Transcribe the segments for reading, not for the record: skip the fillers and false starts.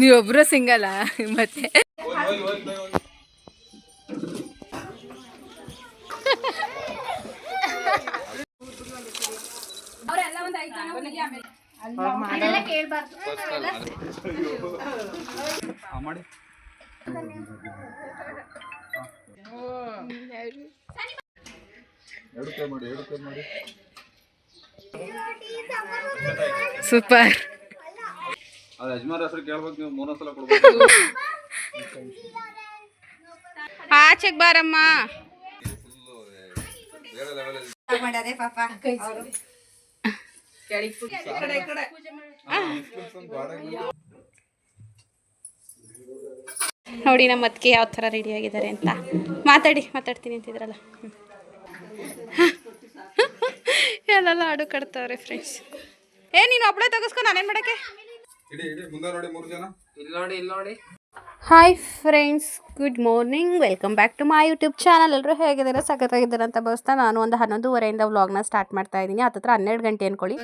ನೀವೊಬ್ರು ಸಿಂಗಲ್ಲ ಮತ್ತೆ ಸೂಪರ್. ಆಚೆಗೆ ಬಾರಮ್ಮ. ನೋಡಿ ನಮ್ಮ ಅತ್ತಿಗೆ ಯಾವ ಥರ ರೆಡಿ ಆಗಿದ್ದಾರೆ ಅಂತ. ಮಾತಾಡ್ತೀನಿ ಅಂತಿದ್ರಲ್ಲ. ಎಲ್ಲ ಹಾಡು ಕಟ್ತಾವ್ರೆ ಫ್ರೆಂಡ್ಸ್. ನೀನು ಒಬ್ಬಳೆ ತೆಗೆಸ್ಕೊ, ನಾನೇನು ಮಾಡೋಕ್ಕೆ. Hi friends, good morning, welcome back to my YouTube channel. ಎಲ್ಲರೂ ಹೇಗಿದ್ದಾರೆ? ಸಖತ್ತಾಗಿದ್ದಾರೆ ಅಂತ ಭಾವಿಸ್ತಾ ನಾನು ಒಂದು 11:30 ವ್ಲಾಗ್ನ ಸ್ಟಾರ್ಟ್ ಮಾಡ್ತಾ ಇದ್ದೀನಿ. ಹತ್ತಿರ 12 ಗಂಟೆ ಅಂದ್ಕೊಳ್ಳಿ.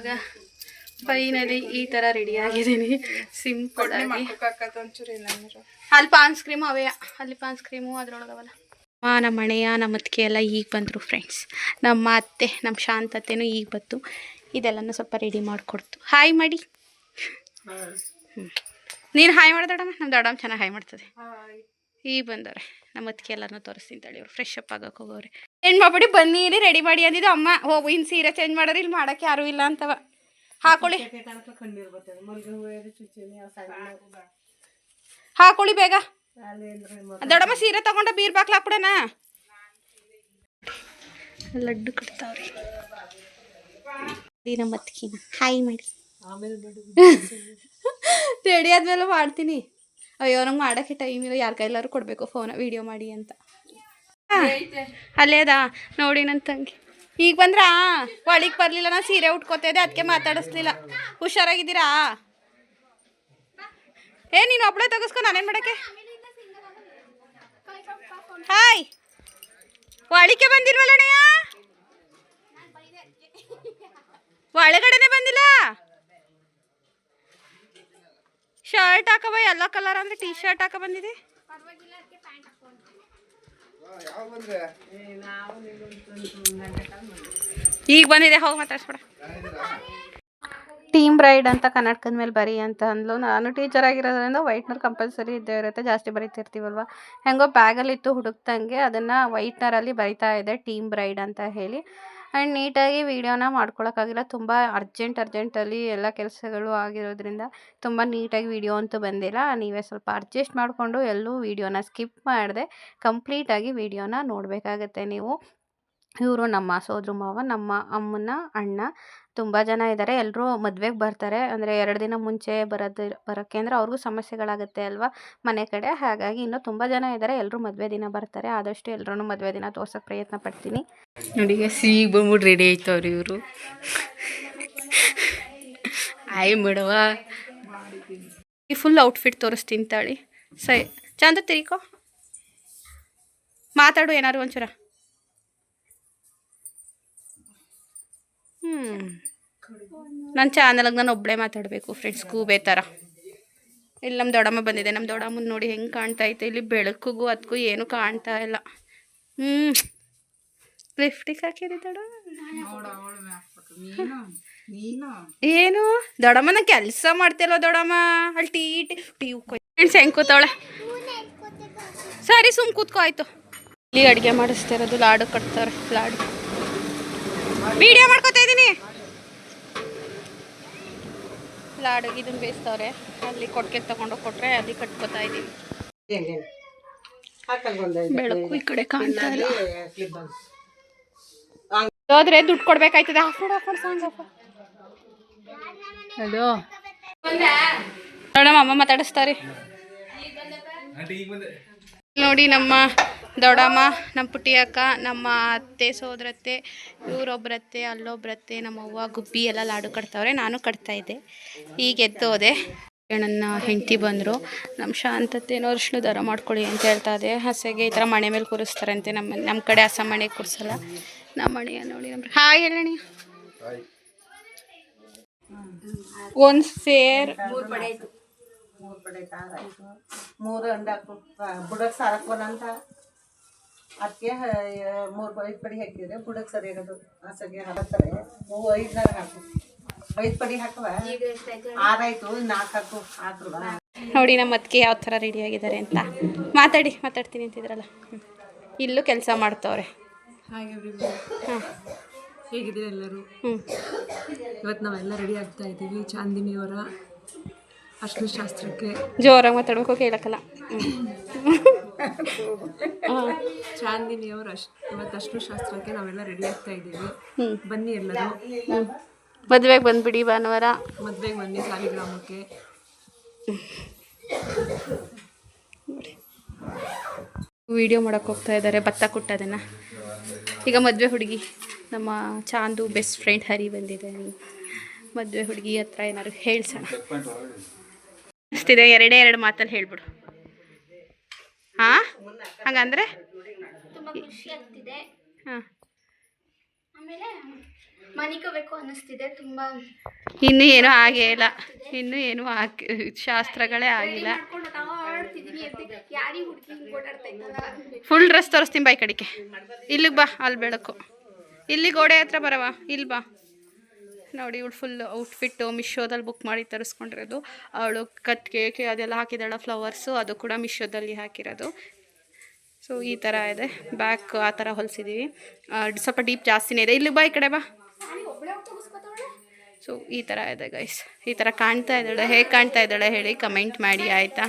ಫೈನಲಿ ಈ ಥರ ರೆಡಿ ಆಗಿದ್ದೀನಿ. ಸಿಂಪಲ್ ಆಗಿ. ಅಲ್ಲಿ ಪಾನ್ಸ್ ಕ್ರೀಮು ಅವೇ, ಅಲ್ಲಿ ಪಾನ್ಸ್ ಕ್ರೀಮು ಅದ್ರೊಳಗವಲ್ಲ. ನಮ್ಮ ಅಣ್ಣಯ್ಯ ನಮ್ಮ ಅತ್ತಿಗೆ ಎಲ್ಲ ಈಗ ಬಂದರು ಫ್ರೆಂಡ್ಸ್. ನಮ್ಮ ಅತ್ತೆ, ನಮ್ಮ ಶಾಂತತೆನೂ ಈಗ ಬಂತು. ಇದೆಲ್ಲನೂ ಸ್ವಲ್ಪ ರೆಡಿ ಮಾಡಿಕೊಡ್ತು. ಹಾಯ್ ಮಾಡಿ. ನೀನು ಹಾಯ್ ಮಾಡ್ದಡಮ್ಮ. ನಮ್ಮ ದೊಡ್ಡಮ್ಮ ಚೆನ್ನಾಗಿ ಹಾಯ್ ಮಾಡ್ತದೆ. ಈಗ ಬಂದವ್ರೆ ನಮ್ಮ ಅತ್ತಿಗೆ ಎಲ್ಲರನ್ನೂ ತೋರಿಸ್ತೀನಿ ತಳಿ. ಅವ್ರು ಫ್ರೆಶ್ ಅಪ್ ಆಗೋಕೆ ಹೋಗೋರೆ. ಏನು ಮಾಡ್ಬಿಡಿ, ಬನ್ನಿ ಇಲ್ಲಿ ರೆಡಿ ಮಾಡಿ ಅಂದಿದ್ದು ಅಮ್ಮ. ಹೋಗು, ಇನ್ನು ಸೀರೆ ಚೇಂಜ್ ಮಾಡೋರು ಇಲ್ಲಿ ಮಾಡೋಕ್ಕೆ ಯಾರೂ ಇಲ್ಲ ಅಂತವ. ಹಾಕೊಳ್ಳಿ ಹಾಕೊಳ್ಳಿ ಬೇಗ. ದೊಡ್ಡಮ್ಮ ಸೀರೆ ತಗೊಂಡ ಬೀರ್ ಬಾಕ್ಲು ಹಾಕ್ಬಿಡೋಣ. ಲಡ್ಡು ಕಟ್ತಾವ್ರಿ ನಮ್ಮ ಅತ್ತಿಗೆ. ಹಾಯ್ ಮಾಡಿ. ರೆಡಿ ಆದ್ಮೇಲೆ ಮಾಡ್ತೀನಿ. ಅಯ್ಯೋ, ನಂಗೆ ಮಾಡೋಕ್ಕೆ ಟೈಮ್ ಇಲ್ಲ. ಯಾರ ಕೈಲಾರು ಕೊಡಬೇಕು ಫೋನ್ ವಿಡಿಯೋ ಮಾಡಿ ಅಂತ. ಅಲ್ಲೇ ಅದಾ ನೋಡಿ ನನ್ನ ತಂಗಿ. ಈಗ ಬಂದ್ರಾ? ಒಳಗೆ ಬರಲಿಲ್ಲ, ನಾನು ಸೀರೆ ಉಟ್ಕೋತಾ ಇದ್ದೆ, ಅದಕ್ಕೆ ಮಾತಾಡಿಸ್ಲಿಲ್ಲ. ಹುಷಾರಾಗಿದ್ದೀರಾ? ನೀನು ಒಬ್ಬಳೆ ತೆಗೆಸ್ಕೊ, ನಾನೇನು ಮಾಡೋಕ್ಕೆ. ಹಾಯ್, ಒಳಕ್ಕೆ ಬಂದಿಲ್ವಲ್ಲಣ್ಣಯ್ಯ? ಒಳಗಡೆನೆ ಬಂದಿಲ್ಲ. ಶರ್ಟ್ ಹಾಕವ, ಎಲ್ಲ ಕಲರ್ ಅಂದರೆ ಟೀ ಶರ್ಟ್ ಹಾಕ ಬಂದಿದೆ. ಈಗ ಬಂದಿದೆ, ಹೋಗಿ ಮಾತಾಡ್ಸ್ಬೇಡ. ಟೀಮ್ ಬ್ರೈಡ್ ಅಂತ ಕನ್ನಡಕದ ಮೇಲೆ ಬರೀ ಅಂತ ಅಂದ್ಲು. ನಾನು ಟೀಚರ್ ಆಗಿರೋದ್ರಿಂದ ವೈಟ್ನರ್ ಕಂಪಲ್ಸರಿ ಇದ್ದೇ ಇರುತ್ತೆ. ಜಾಸ್ತಿ ಬರೀತಿರ್ತೀವಲ್ವ. ಹೆಂಗೋ ಬ್ಯಾಗಲ್ಲಿತ್ತು ಹುಡುಕ್ತಂಗೆ, ಅದನ್ನು ವೈಟ್ನರಲ್ಲಿ ಬರಿತಾ ಇದೆ ಟೀಮ್ ಬ್ರೈಡ್ ಅಂತ ಹೇಳಿ. ಆ್ಯಂಡ್ ನೀಟಾಗಿ ವೀಡಿಯೋನ ಮಾಡ್ಕೊಳಕ್ಕಾಗಿಲ್ಲ. ತುಂಬ ಅರ್ಜೆಂಟಲ್ಲಿ ಎಲ್ಲ ಕೆಲಸಗಳು ಆಗಿರೋದ್ರಿಂದ ತುಂಬ ನೀಟಾಗಿ ವೀಡಿಯೋ ಅಂತೂ ಬಂದಿಲ್ಲ. ನೀವೇ ಸ್ವಲ್ಪ ಅಡ್ಜಸ್ಟ್ ಮಾಡಿಕೊಂಡು ಎಲ್ಲೂ ವೀಡಿಯೋನ ಸ್ಕಿಪ್ ಮಾಡದೆ ಕಂಪ್ಲೀಟಾಗಿ ವೀಡಿಯೋನ ನೋಡಬೇಕಾಗತ್ತೆ ನೀವು. ಇವರು ನಮ್ಮ ಸೋದರ ಮಾವ, ನಮ್ಮ ಅಮ್ಮನ ಅಣ್ಣ. ತುಂಬ ಜನ ಇದ್ದಾರೆ. ಎಲ್ಲರೂ ಮದುವೆಗೆ ಬರ್ತಾರೆ. ಅಂದರೆ 2 ದಿನ ಮುಂಚೆ ಬರೋಕ್ಕೆ ಅಂದರೆ ಅವ್ರಿಗೂ ಸಮಸ್ಯೆಗಳಾಗುತ್ತೆ ಅಲ್ವಾ ಮನೆ ಕಡೆ. ಹಾಗಾಗಿ ಇನ್ನೂ ತುಂಬ ಜನ ಇದ್ದಾರೆ. ಎಲ್ಲರೂ ಮದುವೆ ದಿನ ಬರ್ತಾರೆ. ಆದಷ್ಟು ಎಲ್ಲರೂ ಮದುವೆ ದಿನ ತೋರ್ಸೋಕ್ಕೆ ಪ್ರಯತ್ನ ಪಡ್ತೀನಿ. ನೋಡಿ ಈಗ ಬಂದ್ಬಿಟ್ಟು ರೆಡಿ ಆಯ್ತವ್ರಿ ಇವರು. ಆಯ್ ಬಿಡವ, ಈ ಫುಲ್ ಔಟ್ಫಿಟ್ ತೋರಿಸ್ತೀನಿ ತಾಳಿ. ಸರಿ ಚಂದ ತಿರ್ಕೋ, ಮಾತಾಡು ಏನಾರು ಒಂಚೂರ. ನನ್ನ ಚಾನಲ್ಗೆ ನಾನು ಒಬ್ಬಳೇ ಮಾತಾಡಬೇಕು ಫ್ರೆಂಡ್ಸ್, ಕೂಬೆ ಥರ. ಇಲ್ಲಿ ನಮ್ಮ ದೊಡ್ಡಮ್ಮ ಬಂದಿದೆ. ನಮ್ಮ ದೊಡ್ಡಮ್ಮನ ನೋಡಿ ಹೆಂಗೆ ಕಾಣ್ತಾ ಐತೆ. ಇಲ್ಲಿ ಬೆಳಕಿಗೂ ಅದಕ್ಕೂ ಏನೂ ಕಾಣ್ತಾ ಇಲ್ಲ. ಲಿಫ್ಟಿಗೆ ಹಾಕಿರಿ ದೊಡ್ಡ. ಏನು ದೊಡ್ಡಮ್ಮನ ಕೆಲಸ ಮಾಡ್ತಿಲ್ವ ದೊಡ್ಡಮ್ಮ? ಅಲ್ಲಿ ಟೀ ಫ್ರೆಂಡ್ಸ್ ಹೆಂಗೆ ಕೂತವಳೆ. ಸರಿ ಸುಮ್ ಕೂತ್ಕೋ ಆಯ್ತು. ಇಲ್ಲಿ ಅಡುಗೆ ಮಾಡಿಸ್ತಿರೋದು, ಲಾಡು ಕಟ್ತಾರೆ. ಲಾಡು ವಿಡಿಯೋ ಮಾಡ್ಕೊತಾ ಇದ್ದೀನಿ. ಲಾಡಿಗೆ ಇದನ್ನು ಬೇಯಿಸ್ತವ್ರೆ. ಅಲ್ಲಿ ಕೊಟ್ಟಿಗೆ ತಗೊಂಡೋಗಿ ಕೊಟ್ರೆ ಅಲ್ಲಿ ಕಟ್ಕೋತಾ ಇದ್ದೀನಿ. ಬೆಳಕು ಈ ಕಡೆ ಕಾಣ್ತಾ ಇಲ್ಲ. ಹೋದ್ರೆ ದುಡ್ಡು ಕೊಡ್ಬೇಕಾಯ್ತದೆ. ಹಾಕೊಂಡು ಸಾಂಗ್ ಹಲೋ ನೋಡಮ್ಮ, ಅಮ್ಮ ಮಾತಾಡಿಸ್ತಾರೆ ನೋಡಿ. ನಮ್ಮ ದೊಡ್ಡಮ್ಮ, ನಮ್ಮ ಪುಟ್ಟಿ ಅಕ್ಕ, ನಮ್ಮ ಅತ್ತೆ ಸೋದರತ್ತೆ, ಇವರೊಬ್ಬರತ್ತೆ, ಅಲ್ಲೊಬ್ಬರತ್ತೆ, ನಮ್ಮ ಅವ್ವ ಗುಬ್ಬಿ ಎಲ್ಲ ಲಾಡು ಕಟ್ತಾವ್ರೆ. ನಾನು ಕಟ್ತಾಯಿದ್ದೆ. ಈಗ ಎದ್ದೋದೆ. ನನ್ನ ಹೆಂಡತಿ ಬಂದರು. ನಮ್ಮ ಶಾಂತತೆನೋ ಅರಿಶಿನ ದಾರ ಮಾಡ್ಕೊಳ್ಳಿ ಅಂತ ಹೇಳ್ತಾ ಇದೆ. ಹಸೆಗೆ ಈ ಥರ ಮಣೆ ಮೇಲೆ ಕೂರಿಸ್ತಾರಂತೆ. ನಮ್ಮ ಕಡೆ ಹಸ ಮಣೆ ಕೂರಿಸಲ್ಲ. ನಮ್ಮ ಮಣೆಯ ನೋಡಿ. ನಮ್ಮ ಹಾಯ್ ಹೇಳಣಿ. ಒಂದು ಸೇರ್ ಮೂರು ಪಡೆ ಖಾರ ಆಯಿತು, 3 ಅಂಡಾಕು ಬುಡಕ್ಕೆ ಸಾರಕ್ಕೋನಂತ ಅದಕ್ಕೆ 3-5 ಪಡಿ ಹಾಕಿದ್ರೆ ಬುಡಕ್ಕೆ ಸರಿಯಾಗದು. ಹಸಗೆ ಹಾಕ್ತಾರೆ 5 ಹಾಕು, 5 ಪಡಿ ಹಾಕುವ 6 ಆಯಿತು, 4 ಹಾಕು ಹಾಕಲ್ವಾ. ನೋಡಿ ನಮ್ಮ ಅದಕ್ಕೆ ಯಾವ ಥರ ರೆಡಿ ಆಗಿದ್ದಾರೆ ಅಂತ. ಮಾತಾಡ್ತೀನಿ ಅಂತಿದ್ರಲ್ಲ. ಇಲ್ಲೂ ಕೆಲಸ ಮಾಡ್ತವ್ರೆ. ಹಾಯ್ ಎವ್ರಿವನ್, ಹೇಗಿದ್ದೀರಾ ಎಲ್ಲರೂ? ಇವತ್ತು ನಾವೆಲ್ಲ ರೆಡಿ ಆಗ್ತಾ ಇದ್ದೀವಿ ಚಾಂದಿನಿಯವರ ಅರ್ಶಿನ ಶಾಸ್ತ್ರಕ್ಕೆ. ಜೋರಾಗಿ ಮಾತಾಡ್ಬೇಕು, ಕೇಳಕ್ಕಲ್ಲ. ಚಾಂದಿನಿಯವರ ಇವತ್ತು ಅರ್ಶಿನ ಶಾಸ್ತ್ರಕ್ಕೆ ನಾವೆಲ್ಲ ರೆಡಿ ಆಗ್ತಾ ಇದ್ದೀವಿ. ಬನ್ನಿ ಎಲ್ಲರೂ, ಮದುವೆಗೆ ಬಂದುಬಿಡಿ ಭಾನುವಾರ. ಮದುವೆಗೆ ಬನ್ನಿ ಸಾಲಿಗ್ರಾಮಕ್ಕೆ. ವಿಡಿಯೋ ಮಾಡೋಕ್ಕೆ ಹೋಗ್ತಾ ಇದ್ದಾರೆ ಭತ್ತ ಕುಟ್ಟೋದನ್ನು. ಈಗ ಮದುವೆ ಹುಡುಗಿ ನಮ್ಮ ಚಾಂದು ಬೆಸ್ಟ್ ಫ್ರೆಂಡ್ ಹರಿ ಬಂದಿದೆ. ಮದುವೆ ಹುಡುಗಿ ಹತ್ರ ಏನಾದ್ರು ಹೇಳ್ಸೋಣ ಅನಿಸ್ತಿದೆ. 2 ಮಾತಲ್ಲಿ ಹೇಳ್ಬಿಡು. ಹಾಂ, ಹಂಗಂದ್ರೆ ತುಂಬ ಖುಷಿ ಆಗ್ತಿದೆ. ಹಾಂ, ಆಮೇಲೆ ಮನಿಕೋಬೇಕು ಅನ್ನಿಸ್ತಿದೆ ತುಂಬ. ಇನ್ನೂ ಏನೂ ಆಗೇ ಇಲ್ಲ, ಇನ್ನೂ ಏನೂ ಶಾಸ್ತ್ರಗಳೇ ಆಗಿಲ್ಲ. ಯಾರಿಗೆ ಹುಡುಗಿ ಓಡಾಡ್ತಾ ಇದ್ದಲ್ಲ. ಫುಲ್ ಡ್ರೆಸ್ ತೋರಿಸ್ತೀನಿ ಬಾ ಈ ಕಡೆಗೆ. ಇಲ್ಲಿಗೆ ಬಾ, ಅಲ್ಲಿ ಬೆಳಕು. ಇಲ್ಲಿ ಗೋಡೆ ಹತ್ರ ಬರವ, ಇಲ್ಲಿ ಬಾ. ನೋಡಿ ಇವಳು ಫುಲ್ ಔಟ್ಫಿಟ್ಟು ಮಿಶೋದಲ್ಲಿ ಬುಕ್ ಮಾಡಿ ತರಿಸ್ಕೊಂಡಿರೋದು. ಅವಳು ಕತ್ಗೆ ಅದೆಲ್ಲ ಹಾಕಿದಾಳ, ಫ್ಲವರ್ಸು, ಅದು ಕೂಡ ಮಿಶೋದಲ್ಲಿ ಹಾಕಿರೋದು. ಸೊ ಈ ಥರ ಇದೆ. ಬ್ಯಾಕ್ ಆ ಥರ ಹೊಲಿಸಿದ್ದೀವಿ. ಸ್ವಲ್ಪ ಡೀಪ್ ಜಾಸ್ತಿನೇ ಇದೆ. ಇಲ್ಲಿ ಬಾ, ಈ ಕಡೆ ಬಾ. ಸೊ ಈ ಥರ ಇದೆ ಗೈಸ್. ಈ ಥರ ಕಾಣ್ತಾ ಇದ್ದಾಳೆ. ಹೇಗೆ ಕಾಣ್ತಾ ಇದ್ದಾಳೆ ಹೇಳಿ ಕಮೆಂಟ್ ಮಾಡಿ, ಆಯಿತಾ?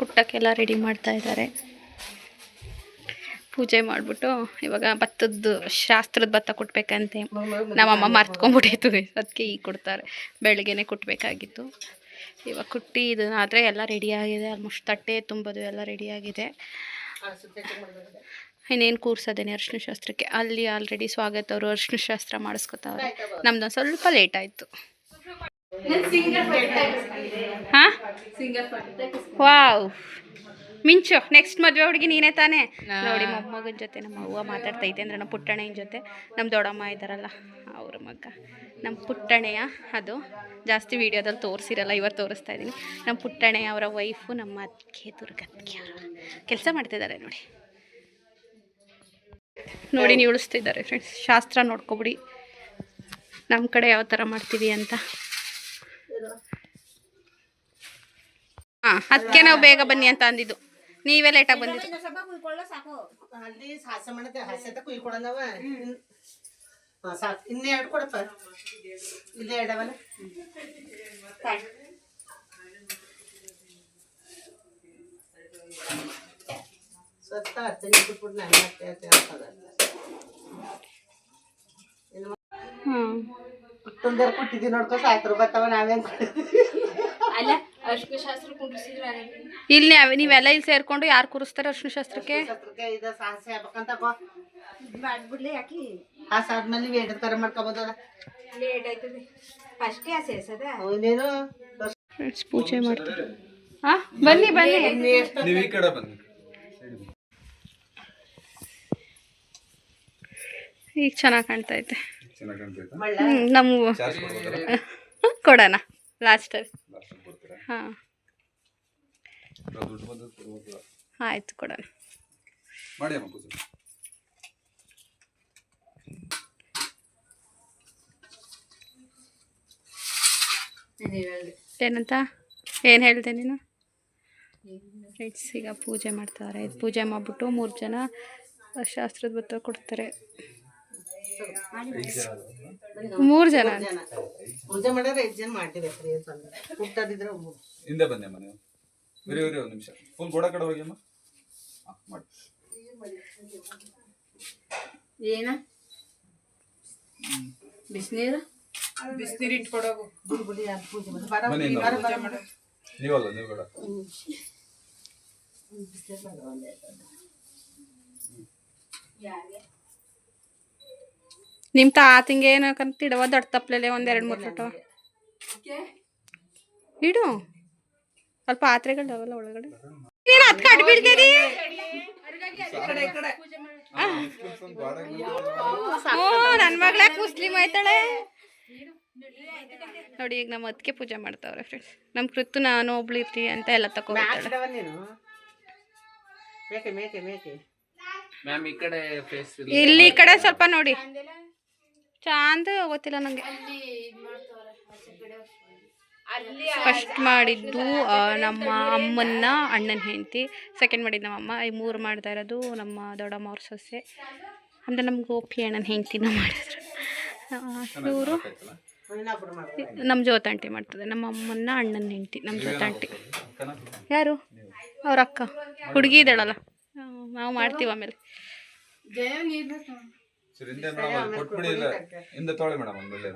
ಕುಟ್ಟಕ್ಕೆಲ್ಲ ರೆಡಿ ಮಾಡ್ತಾ ಇದ್ದಾರೆ. ಪೂಜೆ ಮಾಡಿಬಿಟ್ಟು ಇವಾಗ ಭತ್ತದ ಶಾಸ್ತ್ರದ ಭತ್ತ ಕುಟ್ಟಬೇಕಂತೆ. ನಮ್ಮಮ್ಮ ಮರ್ತ್ಕೊಂಡ್ಬಿಟ್ಟಿತ್ತು, ಅದಕ್ಕೆ ಈಗ ಕೊಡ್ತಾರೆ. ಬೆಳಗ್ಗೆನೇ ಕುಟ್ಟಬೇಕಾಗಿತ್ತು. ಇವಾಗ ಕುಟ್ಟಿ ಇದನ್ನಾದರೆ ಎಲ್ಲ ರೆಡಿಯಾಗಿದೆ. ಆಲ್ಮೋಸ್ಟ್ ತಟ್ಟೆ ತುಂಬೋದು ಎಲ್ಲ ರೆಡಿಯಾಗಿದೆ. ಇನ್ನೇನು ಕೂರ್ಸೋದೇನೆ ಅರ್ಶಿನ ಶಾಸ್ತ್ರಕ್ಕೆ. ಅಲ್ಲಿ ಆಲ್ರೆಡಿ ಸ್ವಾಗತ ಅವರು ಅರ್ಶಿನ ಶಾಸ್ತ್ರ ಮಾಡಿಸ್ಕೊತಾವ್ರೆ. ನಮ್ದೊಂದು ಸ್ವಲ್ಪ ಲೇಟ್ ಆಯಿತು. ಹಾಂ, ವಾವ್ ಮಿಂಚು. ನೆಕ್ಸ್ಟ್ ಮದುವೆ ಹುಡುಗಿ ನೀನೇ ತಾನೇ? ನೋಡಿ ಮೊಮ್ಮಗನ ಜೊತೆ ನಮ್ಮ ಅವ್ವ ಮಾತಾಡ್ತೈತೆ ಅಂದರೆ ನಮ್ಮ ಪುಟ್ಟಣ್ಣನ ಜೊತೆ. ನಮ್ಮ ದೊಡ್ಡಮ್ಮ ಇದ್ದಾರಲ್ಲ ಅವ್ರ ಮಗ ನಮ್ಮ ಪುಟ್ಟಣ್ಣೆಯ. ಅದು ಜಾಸ್ತಿ ವೀಡಿಯೋದಲ್ಲಿ ತೋರಿಸಿರಲ್ಲ, ಇವತ್ತು ತೋರಿಸ್ತಾ ಇದ್ದೀನಿ. ನಮ್ಮ ಪುಟ್ಟಣ್ಣೆಯ ಅವರ ವೈಫು ನಮ್ಮ ಅತ್ತಿಗೆ ದುರ್ಗತ್ತಿಗೆ ಅವರು ಕೆಲಸ ಮಾಡ್ತಿದ್ದಾರೆ. ನೋಡಿ ನೀವು ಉಳಿಸ್ತಿದ್ದಾರೆ ಫ್ರೆಂಡ್ಸ್. ಶಾಸ್ತ್ರ ನೋಡ್ಕೊಬಿಡಿ ನಮ್ಮ ಕಡೆ ಯಾವ ಥರ ಮಾಡ್ತೀವಿ ಅಂತ. ಹಾಂ, ಅದಕ್ಕೆ ನಾವು ಬೇಗ ಬನ್ನಿ ಅಂತ ಅಂದಿದ್ದು. ನೀವೇ ಲೇಟಾಗಿ ಬಂದಿದ್ದು. ಅಲ್ಲಿ ಹಾಸ್ಯ ಮಾಡತ್ತೆ, ಹಾಸ್ಯತೆ ಕುಯ್ಕೊಳಂದವ. ಸಾಕು, ಇನ್ನೇ 2 ಕೊಡಪ್ಪ. ಇಲ್ಲೇ 2 ಅವಲ್ಲ. ಸ್ವತ್ತ ಹತ್ತನೇ ಬಿಟ್ಬಿಟ್ಟು ನಾನು ಕುಟ್ಟುಂದರ್ ಕುಟ್ಟಿದ್ದೀವಿ ನೋಡ್ಕೊ. ಸಾಕ್ರು ಬರ್ತಾವ, ನಾವೇನು ಅಲ್ಲ ಅರ್ಶಿನ ಶಾಸ್ತ್ರ ಕುಂಡ್ರಿಸಿದ್ರೆ ಇಲ್ಲಿ ನೀವೆಲ್ಲ ಇಲ್ಲಿ ಸೇರ್ಕೊಂಡು ಯಾರು ಕೂರಿಸ್ತಾರೆ ಅರ್ಶಿನ ಶಾಸ್ತ್ರಕ್ಕೆ? ಇದು ಸಾಹಸ ಆಗ್ಬೇಕಂತ ಮಾಡ್ಬಿಡ್ಲಿ. ಯಾಕೆ ಹಾಸ ಆದ್ಮೇಲೆ ವೇಟದ ಕರೆ ಮಾಡ್ಕೊಬೋದಲ್ಲ. ಲೇಟ್ ಆಯ್ತದೆ. ಫಸ್ಟೇ ಆ ಸೇರ್ಸದ ಅವನೇನು ಫ್ರೆಂಡ್ಸ್ ಪೂಜೆ ಮಾಡ್ತಾರೆ. ಹಾಂ, ಬನ್ನಿ ಬನ್ನಿ. ನೀವು ಈ ಕಡೆ ಬನ್ನಿ. ಈಗ ಚೆನ್ನಾಗಿ ಕಾಣ್ತಾ ಐತೆ. ಚೆನ್ನಾಗಿ ಕಾಣ್ತೈತಾ? ನಮ್ಮ ಚಾರ್ಜ್ ಕೊಡ್ಬೋದಲ್ಲ? ಕೊಡೋಣ ಲಾಸ್ಟಲ್ಲಿ. ಲಾಸ್ಟಲ್ಲಿ ಕೊಡ್ತೀರಾ? ಹಾಂ, ದುಡ್ಡು ಬಂದದ್ದು ಕೊಡ್ಬೋದಲ್ಲ? ಆಯಿತು, ಕೊಡೋಣ. ಮಾಡಿ ಅಮ್ಮ ಪೂಜೆ. ಏನಂತ ಏನು ಹೇಳಿದೆ ನೀನು? ಫ್ರೆಂಡ್ಸ್ ಈಗ ಪೂಜೆ ಮಾಡ್ತಾರೆ. ಪೂಜೆ ಮಾಡಿಬಿಟ್ಟು 3 ಜನ ಶಾಸ್ತ್ರದ ಭತ್ತ ಕೊಡ್ತಾರೆ. 3 ಜನ ಪೂಜೆ ಮಾಡಿದ್ರೆ 5 ಜನ ಮಾಡಿರ್ತೀವಿ. ಹುಟ್ಟದಿದ್ರೆ ಹಿಂದೆ ಬನ್ನಿ ಅಮ್ಮ ನೀವು. ಬರೀ ಒಂದು ನಿಮಿಷ. ಫುಲ್ ಗೋಡ ಕಡೆ ಹೋಗಿ ಅಮ್ಮ. ಮಾಡಿ. ಏನ ಬಿಸಿನೀರು ಇಟ್ಕೊಡೋಗು. ಬನ್ನಿ ನೀವಲ್ಲ, ನೀವು ಬೇಡ. ನಿಮ್ಮ ತಾತಿಂಗೆ ಏನಕ್ಕಂತ ಇಡವ ದೊಡ್ಡ ತಪ್ಪಲಲ್ಲೇ 1-2-3 ಫೋಟೋ ಇಡು. ಸ್ವಲ್ಪ ಪಾತ್ರೆಗಳವಲ್ಲ ಒಳಗಡೆ. ನೀನು ಅದು ಕಟ್ ಬೀಳ್ತೀರಿ. ನನ್ನ ಮಗಳಾಕ ಮುಸ್ಲಿಂ ಆಯ್ತಾಳೆ. ನೋಡಿ ಈಗ ನಮ್ಮ ಅದಕ್ಕೆ ಪೂಜೆ ಮಾಡ್ತಾವ್ರೆ ಫ್ರೆಂಡ್ಸ್. ನಮ್ಮ ಕೃತು ನಾನು ಒಬ್ಳು ಇರ್ತೀವಿ ಅಂತ ಎಲ್ಲ ತಗೋತಾಳೆ. ನೀನು ಮೇಕೆ ಮೇಕೆ ಮೇಕೆ ಮ್ಯಾಮ್ ಈ ಕಡೆ ಫೇಸ್ ಇಲ್ಲಿ ಈ ಕಡೆ ಸ್ವಲ್ಪ ನೋಡಿ, ಚಾಂದ್ ಗೊತ್ತಿಲ್ಲ ನನಗೆ. ಫಸ್ಟ್ ಮಾಡಿದ್ದು ನಮ್ಮ ಅಮ್ಮನ್ನ ಅಣ್ಣನ ಹೆಂಡತಿ, ಸೆಕೆಂಡ್ ಮಾಡಿದ್ದು ನಮ್ಮ ಅಮ್ಮ, ಈ 3 ಮಾಡ್ತಾ ಇರೋದು ನಮ್ಮ ದೊಡ್ಡಮ್ಮ ಅವ್ರ ಸೊಸೆ, ಅಂದರೆ ನಮ್ಮ ಗೋಪಿ ಅಣ್ಣನ ಹೆಂಡತಿನ ಮಾಡಿದ್ರು. ಇವರು ನಮ್ಮ ಜೋತಾಂಟಿ ಮಾಡ್ತದೆ, ನಮ್ಮ ಅಮ್ಮನ್ನ ಅಣ್ಣನ ಹೆಂಡತಿ ನಮ್ಮ ಜೋತಾಂಟಿ. ಯಾರು? ಅವ್ರ ಅಕ್ಕ ಹುಡುಗಿ ಇದ್ದಾಳಲ್ಲ, ನಾವು ಮಾಡ್ತೀವಿ ಆಮೇಲೆ. ಕೊಟ್ಬಿಡಿ ಇಲ್ಲ ಇಂದ ತೊಳೆ ಮೇಡಮ್ ಒಂದು ಒಳ್ಳೆ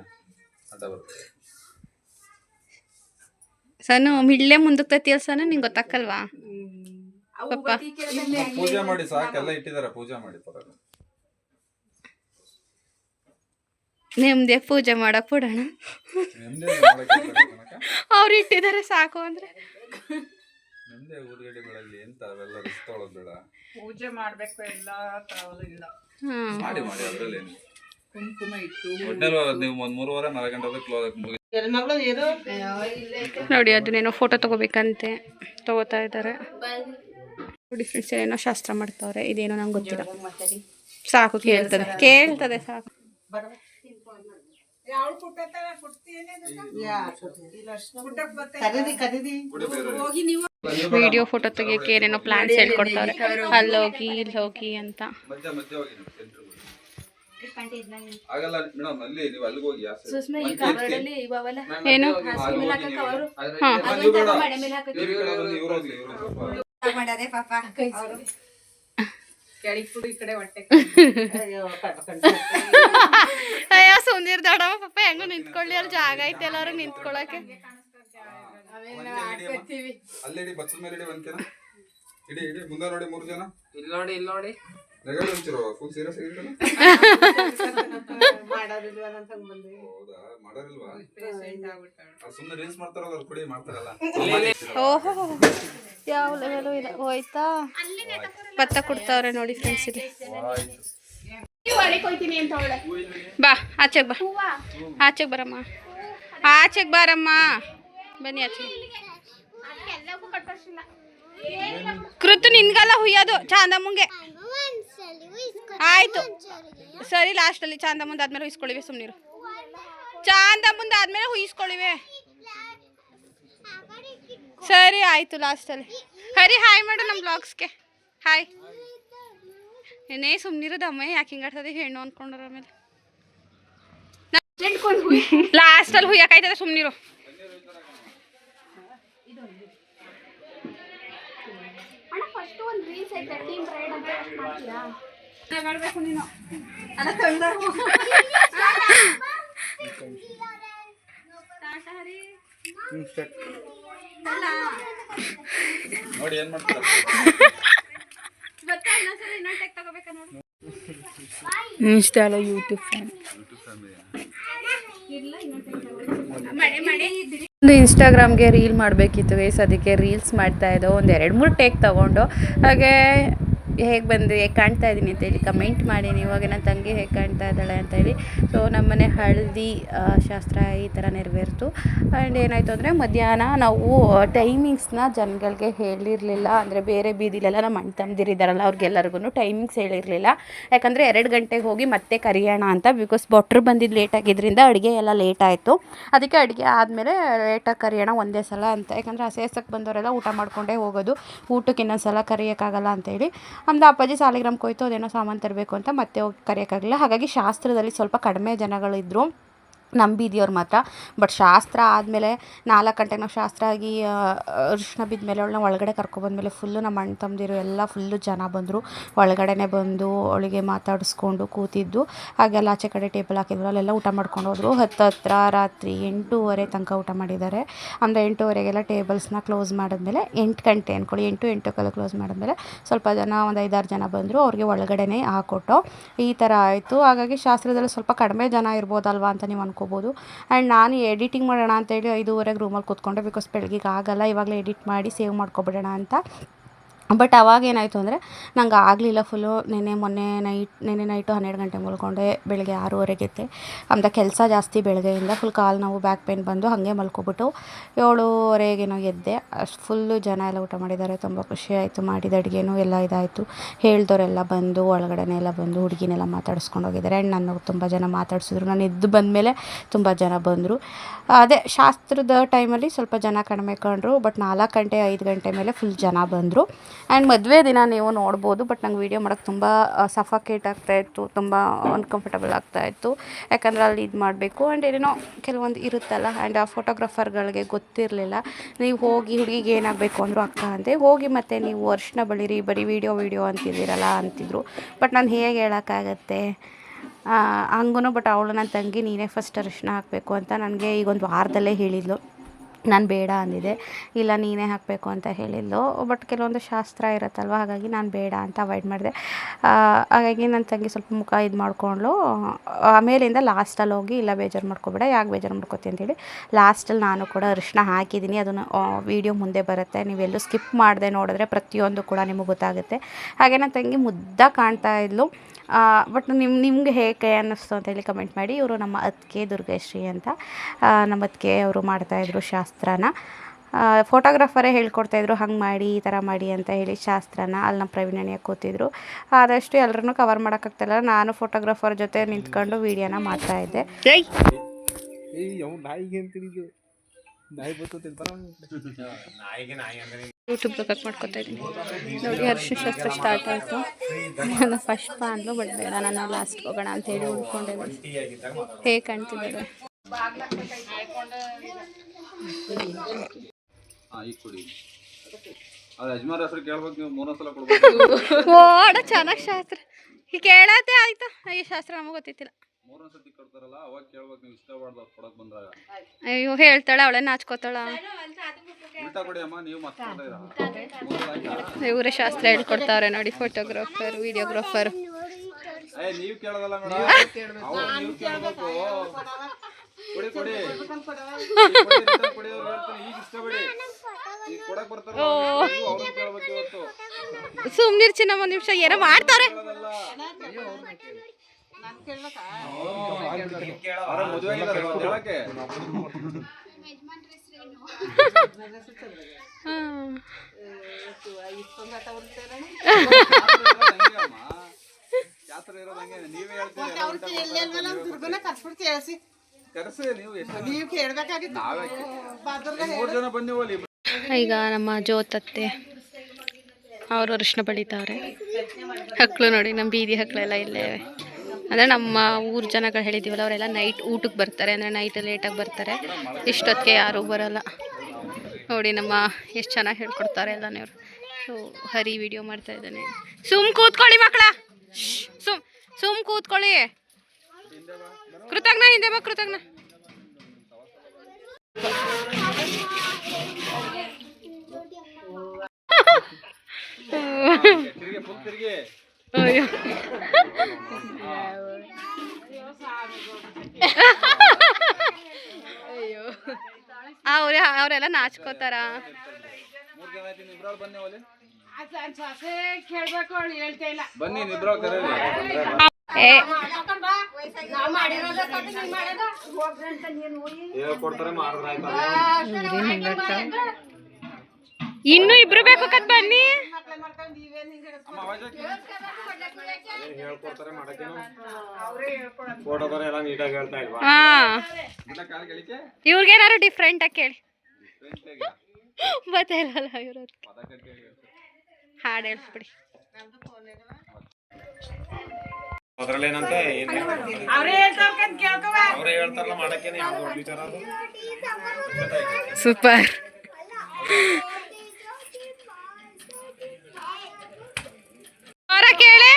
ಅಡ್ಡ ಬರುತ್ತೆ. ಸಣ್ಣ ಮಿಳ್ಳೆ ಮುಂದಕ್ಕೆ ತತ್ತಿಯಲ್ ಸಣ್ಣ ನಿಂಗೆ ಗೊತ್ತಾಕಲ್ವಾ ಪಪ್ಪ? ಪೂಜೆ ಮಾಡಿ ಸಾಕೆಲ್ಲ ಇಟ್ಟಿದ್ದಾರೆ, ಪೂಜೆ ಮಾಡಿ ನಿಮ್ದೇ ಪೂಜೆ ಮಾಡಕ್ ಬಿಡೋಣ, ಅವ್ರು ಇಟ್ಟಿದ್ದಾರೆ ಸಾಕು ಅಂದ್ರೆ. ನಿಮ್ದೇ ಊದ್ಗಡೆ ಬೆಳಗ್ಗೆ ಎಂತ ಅವೆಲ್ಲ ರಿಸ್ಕ್ ತೊಗೊಳೋದು ಬೇಡ, ಪೂಜೆ ಮಾಡ್ಬೇಕು ಎಲ್ಲ ತರೋದಿಲ್ಲ. ಮಾಡಿ ಮಾಡಿ ಅದ್ರಲ್ಲಿ ಕುಂಕುಮ ಇಟ್ಟು ಒಟ್ಟಿನಲ್ಲಿ ನೀವು ಒಂದು 3:30-4 ಗಂಟೆ ಕ್ಲೋಸ್ ನೋಡಿ. ಅದನ್ನೇನೋ ಫೋಟೋ ತಗೋಬೇಕಂತೆ ತಗೋತಾ ಇದ್ದಾರೆ ನೋಡಿ ಫ್ರೆಂಡ್ಸ್. ಏನೋ ಶಾಸ್ತ್ರ ಮಾಡ್ತಾವ್ರೆ, ಇದೇನೋ ನಂಗೆ ಗೊತ್ತಿಲ್ಲ. ಸಾಕು ಕೇಳ್ತದೆ ಸಾಕು. ವಿಡಿಯೋ ಫೋಟೋ ತೆಗಿಯಕ್ಕೆ ಏನೇನೋ ಪ್ಲಾನ್ಸ್ ಹೇಳ್ಕೊಡ್ತಾರೆ, ಅಲ್ಲೋಗಿ ಇಲ್ಲಿ ಹೋಗಿ ಅಂತ. ಆಗಲ್ಲ ಮೇಡಮ್, ಅಲ್ಲಿ ನೀವು ಅಲ್ಲಿಗೆ ಹೋಗಿ ಏನು ಅಯ್ಯೋ ಸುಂದಿರ್ ದೊಡ್ಡಮ್ಮ ಪಾಪ ಹೆಂಗೋ ನಿಂತ್ಕೊಳ್ಳಿ, ಅಲ್ಲಿ ಜಾಗ ಐತೆ ಎಲ್ಲಾರು ನಿಂತ್ಕೊಳಕ್ಕೆ. ಅಲ್ಲಿಡಿ ಬಚ್ಚದ ಮೇಲೆ ಇಡಿ ಒಂದ್ಕೆನ ಇಡಿ ಇಡಿ ಮುಂದೆ ನೋಡಿ 3 ಜನ ಇಲ್ಲಿ ನೋಡಿ ಫುಲ್ ಸೀರಿಯಸ್ ಆಗಿರಲ್ಲ. ಹೌದಾ ಮಾಡೋರಿಲ್ವಾ? ಸುಮ್ಮನೆ ರೀಲ್ಸ್ ಮಾಡ್ತಾರಲ್ಲ ಅವ್ರು ಕುಡಿ ಮಾಡ್ತಾರಲ್ಲ. ಓಹೋ ಯಾವ ಲೆವೆಲು ಇದೆ ಹೋಯ್ತಾ. ಭತ್ತ ಕೊಡ್ತಾವ್ರೆ ನೋಡಿ ಫ್ರೆಂಡ್ಸ್ ಇಲ್ಲಿ. ಬಾ ಆಚೆಗೆ ಬಾ, ಆಚೆಗೆ ಬರಮ್ಮ, ಆಚೆಗೆ ಬಾರಮ್ಮ, ಬನ್ನಿ ಆಚೆಗೆ. ಕೃತು ನಿನ್ಗಲ್ಲ ಹುಯ್ಯೋದು ಚಾಂದಮ್ಮಂಗೆ. ಆಯ್ತು ಸರಿ, ಲಾಸ್ಟಲ್ಲಿ ಚಾಂದಮ್ಮಂದು ಆದ್ಮೇಲೆ ಹುಯ್ಸ್ಕೊಳ್ಳಿವೆ, ಸುಮ್ಮನಿರು. ಚಾಂದಮ್ಮಂದು ಆದ್ಮೇಲೆ ಹುಯ್ಸ್ಕೊಳ್ಳಿವೆ, ಸರಿ ಆಯ್ತು ಲಾಸ್ಟಲ್ಲಿ. ಹರಿ ಹಾಯ್ ಮಾಡು ನಮ್ಮ ಬ್ಲಾಗ್ಸ್ಗೆ, ಹಾಯ್. ಏನೇ ಸುಮ್ಮನಿರೋದಮ್ಮ, ಯಾಕೆ ಹಿಂಗಾಡ್ತದೆ ಹೆಣ್ಣು ಅಂದ್ಕೊಂಡ್ರ ಆಮೇಲೆ ಲಾಸ್ಟಲ್ಲಿ ಹುಯ್ಯಾಕಾಯ್ತದೆ, ಸುಮ್ಮನಿರು. ಮಾಡಬೇಕು ನೀನು ನೋಡಿ ಏನ್ ಮಾಡ್ತಾರೆ. ಇನ್ಸ್ಟಾಲ ಯೂಟ್ಯೂಬ್ ಒಂದು ಇನ್ಸ್ಟಾಗ್ರಾಮ್ಗೆ ರೀಲ್ ಮಾಡಬೇಕಿತ್ತು ಗೈಸ್, ಅದಕ್ಕೆ ರೀಲ್ಸ್ ಮಾಡ್ತಾ ಇದ್ದೋ. ಒಂದು 2-3 ಟೇಕ್ ತೊಗೊಂಡು ಹಾಗೆ ಹೇಗೆ ಬಂದು ಹೇಗೆ ಕಾಣ್ತಾ ಇದ್ದೀನಿ ಅಂತೇಳಿ ಕಮೆಂಟ್ ಮಾಡಿ. ಇವಾಗ ನನ್ನ ತಂಗಿ ಹೇಗೆ ಕಾಣ್ತಾ ಇದ್ದಾಳೆ ಅಂತೇಳಿ. ಸೊ ನಮ್ಮನೆ ಹಳದಿ ಶಾಸ್ತ್ರ ಈ ಥರ ನೆರವೇರ್ತು. ಆ್ಯಂಡ್ ಏನಾಯಿತು ಅಂದರೆ ಮಧ್ಯಾಹ್ನ ನಾವು ಟೈಮಿಂಗ್ಸ್ನ ಜನಗಳಿಗೆ ಹೇಳಿರಲಿಲ್ಲ, ಅಂದರೆ ಬೇರೆ ಬೀದಿಲೆಲ್ಲ ನಮ್ಮ ಅಣ್ಣ ತಮ್ಮದಿರಿದ್ದಾರಲ್ಲ ಅವ್ರಿಗೆಲ್ಲರಿಗೂ ಟೈಮಿಂಗ್ಸ್ ಹೇಳಿರಲಿಲ್ಲ. ಯಾಕಂದರೆ 2 ಗಂಟೆಗೆ ಹೋಗಿ ಮತ್ತೆ ಕರಿಯೋಣ ಅಂತ, ಬಿಕಾಸ್ ಭಟ್ರು ಬಂದಿದ್ದು ಲೇಟ್ ಆಗಿದ್ದರಿಂದ ಅಡುಗೆ ಎಲ್ಲ ಲೇಟ್ ಆಯಿತು. ಅದಕ್ಕೆ ಅಡುಗೆ ಆದಮೇಲೆ ಲೇಟಾಗಿ ಕರಿಯೋಣ ಒಂದೇ ಸಲ ಅಂತ, ಯಾಕಂದರೆ ಸೇರ್ಸಕ್ಕೆ ಬಂದವರೆಲ್ಲ ಊಟ ಮಾಡ್ಕೊಂಡೇ ಹೋಗೋದು, ಊಟಕ್ಕೆ ಇನ್ನೊಂದು ಸಲ ಕರಿಯೋಕ್ಕಾಗಲ್ಲ ಅಂತೇಳಿ. ನಮ್ಮದು ಅಪ್ಪಾಜಿ ಸಾಲಿಗ್ರಾಮಕ್ಕೆ ಹೋಯ್ತು, ಅದೇನೋ ಸಾಮಾನು ತರಬೇಕು ಅಂತ ಮತ್ತೆ ಹೋಗಿ ಕರೆಯೋಕ್ಕಾಗಲಿಲ್ಲ. ಹಾಗಾಗಿ ಶಾಸ್ತ್ರದಲ್ಲಿ ಸ್ವಲ್ಪ ಕಡಿಮೆ ಜನಗಳಿದ್ದರು, ನಮ್ಮ ಬೀದಿಯವ್ರು ಮಾತ್ರ. ಬಟ್ ಶಾಸ್ತ್ರ ಆದಮೇಲೆ 4 ಗಂಟೆಗೆ ನಾವು ಶಾಸ್ತ್ರ ಆಗಿ ಅರಿಶಿನ ಬಿದ್ದ ಮೇಲೆ ಅವಳನ್ನ ಒಳಗಡೆ ಕರ್ಕೊಬಂದ್ಮೇಲೆ ಫುಲ್ಲು ನಮ್ಮ ಅಣ್ಣ ತಮ್ಮದಿರು ಎಲ್ಲ ಫುಲ್ಲು ಜನ ಬಂದರು. ಒಳಗಡೆನೇ ಬಂದು ಅವಳಿಗೆ ಮಾತಾಡಿಸ್ಕೊಂಡು ಕೂತಿದ್ದು. ಹಾಗೆಲ್ಲ ಆಚೆ ಕಡೆ ಟೇಬಲ್ ಹಾಕಿದ್ರು, ಅಲ್ಲೆಲ್ಲ ಊಟ ಮಾಡ್ಕೊಂಡು ಹೋದರು. ಹತ್ರ ರಾತ್ರಿ 8:30 ತನಕ ಊಟ ಮಾಡಿದ್ದಾರೆ. ಅಂದರೆ 8:30ಗೆಲ್ಲ ಟೇಬಲ್ಸ್ನ ಕ್ಲೋಸ್ ಮಾಡಿದ್ಮೇಲೆ 8 ಗಂಟೆ ಅಂದ್ಕೊಳ್ಳಿ, 8-8:15 ಕ್ಲೋಸ್ ಮಾಡಿದ್ಮೇಲೆ ಸ್ವಲ್ಪ ಜನ, ಒಂದು 5-6 ಜನ ಬಂದರು, ಅವ್ರಿಗೆ ಒಳಗಡೆನೇ ಹಾಕೊಟ್ಟು ಈ ಥರ ಆಯಿತು. ಹಾಗಾಗಿ ಶಾಸ್ತ್ರದಲ್ಲಿ ಸ್ವಲ್ಪ ಕಡಿಮೆ ಜನ ಇರ್ಬೋದಲ್ವ ಅಂತ ನೀವು ಅನ್ಕೋಬೋದು. ಆ್ಯಂಡ್ ನಾನು ಎಡಿಟಿಂಗ್ ಮಾಡೋಣ ಅಂತೇಳಿ 5:30ಗೆ ರೂಮಲ್ಲಿ ಕೂತ್ಕೊಂಡೆ, ಬಿಕಾಸ್ ಬೆಳಗ್ಗೆ ಆಗಲ್ಲ, ಇವಾಗಲೇ ಎಡಿಟ್ ಮಾಡಿ ಸೇವ್ ಮಾಡ್ಕೊಬಿಡೋಣ ಅಂತ ಬಟ್ ಅವಾಗೇನಾಯಿತು ಅಂದರೆ ನಂಗೆ ಆಗಲಿಲ್ಲ ಫುಲ್ಲು ಮೊನ್ನೆ ನೈಟು 12 ಗಂಟೆ ಮಲ್ಕೊಂಡೆ, ಬೆಳಗ್ಗೆ 6:30 ಎದ್ದೆ. ಆಮೇಲೆ ಕೆಲಸ ಜಾಸ್ತಿ ಬೆಳಗ್ಗೆಯಿಂದ ಫುಲ್ ಕಾಲು ನೋವು, ಬ್ಯಾಕ್ ಪೇನ್ ಬಂದು ಹಾಗೆ ಮಲ್ಕೊಬಿಟ್ಟು 7:30 ಎದ್ದೆ. ಅಷ್ಟು ಫುಲ್ಲು ಜನ ಎಲ್ಲ ಊಟ ಮಾಡಿದ್ದಾರೆ, ತುಂಬ ಖುಷಿ ಆಯಿತು. ಮಾಡಿದ ಅಡುಗೆನೂ ಎಲ್ಲ ಇದಾಯಿತು. ಹೇಳ್ದವರೆಲ್ಲ ಬಂದು ಒಳಗಡೆನೇ ಎಲ್ಲ ಬಂದು ಹುಡುಗಿನೆಲ್ಲ ಮಾತಾಡಿಸ್ಕೊಂಡು ಹೋಗಿದ್ದಾರೆ. ಆ್ಯಂಡ್ ನಾನು ತುಂಬ ಜನ ಮಾತಾಡಿಸಿದ್ರು. ನಾನು ಎದ್ದು ಬಂದಮೇಲೆ ತುಂಬ ಜನ ಬಂದರು. ಅದೇ ಶಾಸ್ತ್ರದ ಟೈಮಲ್ಲಿ ಸ್ವಲ್ಪ ಜನ ಕಡಿಮೆ ಕಂಡ್ರು, ಬಟ್ 4 ಗಂಟೆ 5 ಗಂಟೆ ಮೇಲೆ ಫುಲ್ ಜನ ಬಂದರು. ಆ್ಯಂಡ್ ಮದುವೆ ದಿನ ನೀವು ನೋಡ್ಬೋದು, ಬಟ್ ನಂಗೆ ವೀಡಿಯೋ ಮಾಡೋಕ್ಕೆ ತುಂಬ ಸಫಕೇಟ್ ಆಗ್ತಾಯಿತ್ತು, ತುಂಬ ಅನ್ಕಂಫರ್ಟಬಲ್ ಆಗ್ತಾಯಿತ್ತು. ಯಾಕಂದರೆ ಅಲ್ಲಿ ಇದು ಮಾಡಬೇಕು ಆ್ಯಂಡ್ ಏನೇನೋ ಕೆಲವೊಂದು ಇರುತ್ತಲ್ಲ. ಆ್ಯಂಡ್ ಆ ಫೋಟೋಗ್ರಾಫರ್ಗಳಿಗೆ ಗೊತ್ತಿರಲಿಲ್ಲ, ನೀವು ಹೋಗಿ ಹುಡುಗಿಗೆ ಏನಾಗಬೇಕು ಅಂದರು ಅಕ್ಕ ಅಂದೆ. ಹೋಗಿ ಮತ್ತು ನೀವು ಅರ್ಶಿನ ಬಳಿರಿ, ಬರೀ ವೀಡಿಯೋ ಅಂತಿದ್ದೀರಲ್ಲ ಅಂತಿದ್ರು. ಬಟ್ ನಾನು ಹೇಗೆ ಹೇಳೋಕ್ಕಾಗತ್ತೆ ಹಂಗೂ. ಬಟ್ ಅವಳು ನನ್ನ ತಂಗಿ ನೀನೇ ಫಸ್ಟ್ ಅರಿಶಿನ ಹಾಕಬೇಕು ಅಂತ ನನಗೆ ಈಗ ಒಂದು ವಾರದಲ್ಲೇ ಹೇಳಿದ್ಲು. ನಾನು ಬೇಡ ಅಂದಿದ್ದೆ, ಇಲ್ಲ ನೀನೇ ಹಾಕಬೇಕು ಅಂತ ಹೇಳಿದ್ಲು. ಬಟ್ ಕೆಲವೊಂದು ಶಾಸ್ತ್ರ ಇರುತ್ತಲ್ವ, ಹಾಗಾಗಿ ನಾನು ಬೇಡ ಅಂತ ಅವಾಯ್ಡ್ ಮಾಡಿದೆ. ಹಾಗಾಗಿ ನನ್ನ ತಂಗಿ ಸ್ವಲ್ಪ ಮುಖ ಇದು ಮಾಡಿಕೊಂಡ್ಳು. ಆಮೇಲಿಂದ ಲಾಸ್ಟಲ್ಲಿ ಹೋಗಿ ಇಲ್ಲ ಬೇಜಾರು ಮಾಡ್ಕೊಬೇಡ, ಯಾಕೆ ಬೇಜಾರು ಮಾಡ್ಕೊತಿ ಅಂತೇಳಿ ಲಾಸ್ಟಲ್ಲಿ ನಾನು ಕೂಡ ಅರಿಶಿನ ಹಾಕಿದ್ದೀನಿ. ಅದನ್ನು ವೀಡಿಯೋ ಮುಂದೆ ಬರುತ್ತೆ, ನೀವೆಲ್ಲೂ ಸ್ಕಿಪ್ ಮಾಡದೆ ನೋಡಿದ್ರೆ ಪ್ರತಿಯೊಂದು ಕೂಡ ನಿಮಗೆ ಗೊತ್ತಾಗುತ್ತೆ. ಹಾಗೆ ನನ್ನ ತಂಗಿ ಮುದ್ದಾಗಿ ಕಾಣ್ತಾ ಇದ್ಲು. ಬಟ್ ನಿಮ್ಗೆ ಹೇಗೆ ಅನ್ನಿಸ್ತು ಅಂತೇಳಿ ಕಮೆಂಟ್ ಮಾಡಿ. ಇವರು ನಮ್ಮ ಅತ್ತಿಗೆ ದುರ್ಗಶ್ರೀ ಅಂತ, ನಮ್ಮ ಅತ್ತಿಗೆ ಅವರು ಮಾಡ್ತಾಯಿದ್ರು ಶಾಸ್ತ್ರನ. ಫೋಟೋಗ್ರಾಫರೇ ಹೇಳ್ಕೊಡ್ತಾಯಿದ್ರು, ಹಂಗೆ ಮಾಡಿ ಈ ಥರ ಮಾಡಿ ಅಂತ ಹೇಳಿ ಶಾಸ್ತ್ರನ. ಅಲ್ಲಿ ನಮ್ಮ ಪ್ರವೀಣಣ್ಣ ಕೂತಿದ್ರು. ಆದಷ್ಟು ಎಲ್ಲರನ್ನೂ ಕವರ್ ಮಾಡೋಕ್ಕಾಗ್ತಾಯಿಲ್ಲ, ನಾನು ಫೋಟೋಗ್ರಾಫರ್ ಜೊತೆ ನಿಂತ್ಕೊಂಡು ವೀಡಿಯೋನ ಮಾಡ್ತಾಯಿದ್ದೆ. ಯೂಟ್ಯೂಬ್ ಕಟ್ ಮಾಡ್ಕೊತಾ ಇದ್ದೀನಿ ನೋಡಿ. ಅರಿಶಿನ ಶಾಸ್ತ್ರ ಸ್ಟಾರ್ಟ್ ಆಯಿತು. ನಾನು ಫಸ್ಟ್ ಅಂದ್ಲು, ಬಟ್ ಬೇಡ ನಾನು ಲಾಸ್ಟ್ ಹೋಗೋಣ ಅಂತ ಹೇಳಿ ಉಳ್ಕೊಂಡಿದ್ದೆ. ಹೇಗೆ ಕಾಣ್ತಿದ್ದಾರೆ ಓಡ ಚೆನ್ನಾಗಿ ಶಾಸ್ತ್ರ ಕೇಳತ್ತೆ ಆಯ್ತಾ. ಈ ಶಾಸ್ತ್ರ ನಮಗೆ ಗೊತ್ತಿತ್ತಿಲ್ಲ. ಅಯ್ಯೋ ಹೇಳ್ತಾಳೆ, ಅವಳೇ ನಾಚ್ಕೋತಾಳ. ಇವರೇ ಶಾಸ್ತ್ರ ಹೇಳ್ಕೊಡ್ತಾವ್ರೆ ನೋಡಿ, ಫೋಟೋಗ್ರಾಫರ್ ವಿಡಿಯೋಗ್ರಾಫರ್. ಸುಮ್ನಿರ್ ಚಿನ್ನಮ್ಮ ನಿಮಿಷ ಏನೋ ಮಾಡ್ತಾರೆ. ಈಗ ನಮ್ಮ ಜ್ಯೋತತ್ತೆ ಅವರು ಅರಿಶಿನ ಬಳಿತಾವ್ರೆ. ಹಕ್ಕಳು ನೋಡಿ, ನಮ್ಮ ಬೀದಿ ಹಕ್ಕಳೆಲ್ಲ ಇಲ್ಲೇ. ಅಂದರೆ ನಮ್ಮ ಊರು ಜನಗಳು ಹೇಳಿದ್ದೀವಲ್ಲ, ಅವರೆಲ್ಲ ನೈಟ್ ಊಟಕ್ಕೆ ಬರ್ತಾರೆ, ಅಂದರೆ ನೈಟ್ ಲೇಟಾಗಿ ಬರ್ತಾರೆ. ಇಷ್ಟೊತ್ತಿಗೆ ಯಾರೂ ಬರೋಲ್ಲ ನೋಡಿ. ನಮ್ಮ ಎಷ್ಟು ಚೆನ್ನಾಗಿ ಹೇಳ್ಕೊಡ್ತಾರೆ ಎಲ್ಲನೇ ಅವರು. ಸೊ ಹರಿ ವಿಡಿಯೋ ಮಾಡ್ತಾ ಇದ್ದಾನೆ. ಸುಮ್ ಕೂತ್ಕೊಳ್ಳಿ ಮಕ್ಕಳ, ಸುಮ್ ಕೂತ್ಕೊಳ್ಳಿ. ಕೃತಜ್ಞ ಹಿಂದೆ ಬಾ, ಕೃತಜ್ಞ. ಅಯ್ಯೋ ಅಯ್ಯೋ ಅವರೆಲ್ಲ ನಾಚ್ಕೋತಾರ. ಇನ್ನು ಇಬ್ರು ಬೇಕು ಕತ್ ಬನ್ನಿ. ಇವ್ರಿಗೇನಾದ್ರು ಡಿಫ್ರೆಂಟ್ ಆಗಿ ಕೇಳಿ ಮತ್ತೆ ಇರಲ್ಲ. ಇವ್ರ ಹಾಡು ಹೇಳ್ಬಿಡಿ. ಸೂಪರ್. ಕೇಳಿ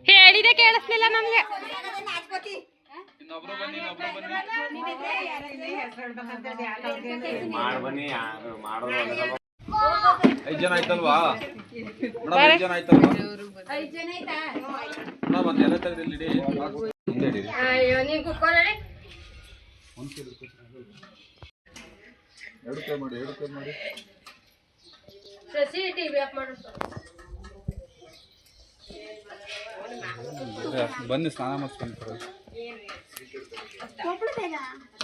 ಹೇಳಿದೆ ಕೇಳಿಸ್ಲಿಲ್ಲ ನಮ್ಗೆ. ಐದು ಜನ ಆಯ್ತಲ್ವಾ? 5 ಜನ ಆಯ್ತಲ್ವಾ? ಎಲ್ಲ ತೆಗೆದಿಲ್ಲಿ ಮುಂದೆ ಹಿಡೀರಿ. ಒಂದು ಕೈ ಎರಡು ಕೈ ಮಾಡಿ ಬನ್ನಿ ಸ್ನಾನ ಮಾಡಿಸ್ಕೊಂತಾರೆ.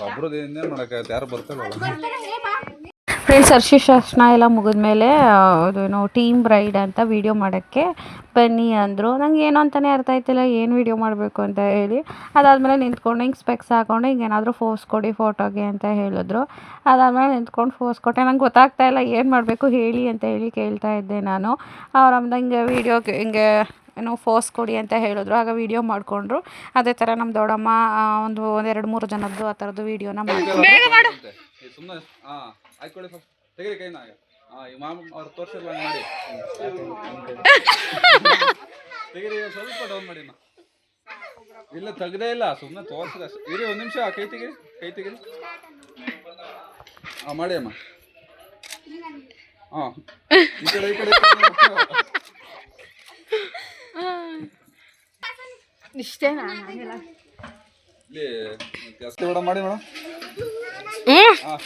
ಒಬ್ರದ್ದು ಇನ್ನೇನು ಮಾಡೋಕ್ಕಾಗತ್ತೆ, ಯಾರು ಬರ್ತಾರಲ್ಲ. ಫ್ರೆಂಡ್ಸ್, ಅರ್ಶಿಣ ಎಲ್ಲ ಮುಗಿದ್ಮೇಲೆ ಅದೇನೋ ಟೀಮ್ ಬ್ರೈಡ್ ಅಂತ ವೀಡಿಯೋ ಮಾಡೋಕ್ಕೆ ಬನ್ನಿ ಅಂದರು. ನಂಗೆ ಏನು ಅಂತಲೇ ಅರ್ಥ ಆಯ್ತಿಲ್ಲ ಏನು ವೀಡಿಯೋ ಮಾಡಬೇಕು ಅಂತ ಹೇಳಿ. ಅದಾದಮೇಲೆ ನಿಂತ್ಕೊಂಡು ಹಿಂಗೆ ಸ್ಪೆಕ್ಸ್ ಹಾಕ್ಕೊಂಡು ಹಿಂಗೆ ಏನಾದರೂ ಫೋಸ್ ಕೊಡಿ ಫೋಟೋಗೆ ಅಂತ ಹೇಳಿದ್ರು. ಅದಾದಮೇಲೆ ನಿಂತ್ಕೊಂಡು ಫೋಸ್ ಕೊಟ್ಟೆ. ನಂಗೆ ಗೊತ್ತಾಗ್ತಾ ಇಲ್ಲ ಏನು ಮಾಡಬೇಕು ಹೇಳಿ ಅಂತ ಹೇಳಿ ಕೇಳ್ತಾ ಇದ್ದೆ ನಾನು. ಅವ್ರು ಆಮೇಲೆ ಹಿಂಗೆ ವೀಡಿಯೋಗೆ ಹಿಂಗೆ ಏನೋ ಫೋಸ್ ಕೊಡಿ ಅಂತ ಹೇಳಿದ್ರು. ಆಗ ವೀಡಿಯೋ ಮಾಡಿಕೊಂಡ್ರು. ಅದೇ ಥರ ನಮ್ಮ ದೊಡ್ಡಮ್ಮ ಒಂದು 2-3 ಜನದ್ದು ಆ ಥರದ್ದು ವೀಡಿಯೋನ ಮಾಡಿ ಸುಮ್ಮನೆ ಹಾಂ ಆಯ್ಕೊಳ್ಳಿ. ಫಸ್ಟ್ ತೆಗೀರಿ ಕೈನ. ಹಾಂ ಈ ಮಾಮ ಅವ್ರು ತೋರಿಸಿಲ್ಲ ಮಾಡಿ ತೆಗೀರಿ. ಸ್ವಲ್ಪ ಡೌನ್ ಮಾಡಿ. ಇಲ್ಲ ತೆಗ್ದೇ ಇಲ್ಲ, ಸುಮ್ಮನೆ ತೋರಿಸಿದೆ ಅಷ್ಟೇ. ಇರಿ ಒಂದು ನಿಮಿಷ. ಕೈ ತೆಗೀರಿ. ಹಾಂ ಮಾಡಿ ಅಮ್ಮ. ಹಾಂ ಈ ಕಡೆ ಇಷ್ಟೇನಾ? ಇಲ್ಲಿ ಜಾಸ್ತಿ ಬೇಡ ಮಾಡಿ ಮೇಡಮ್. ಹಾಂ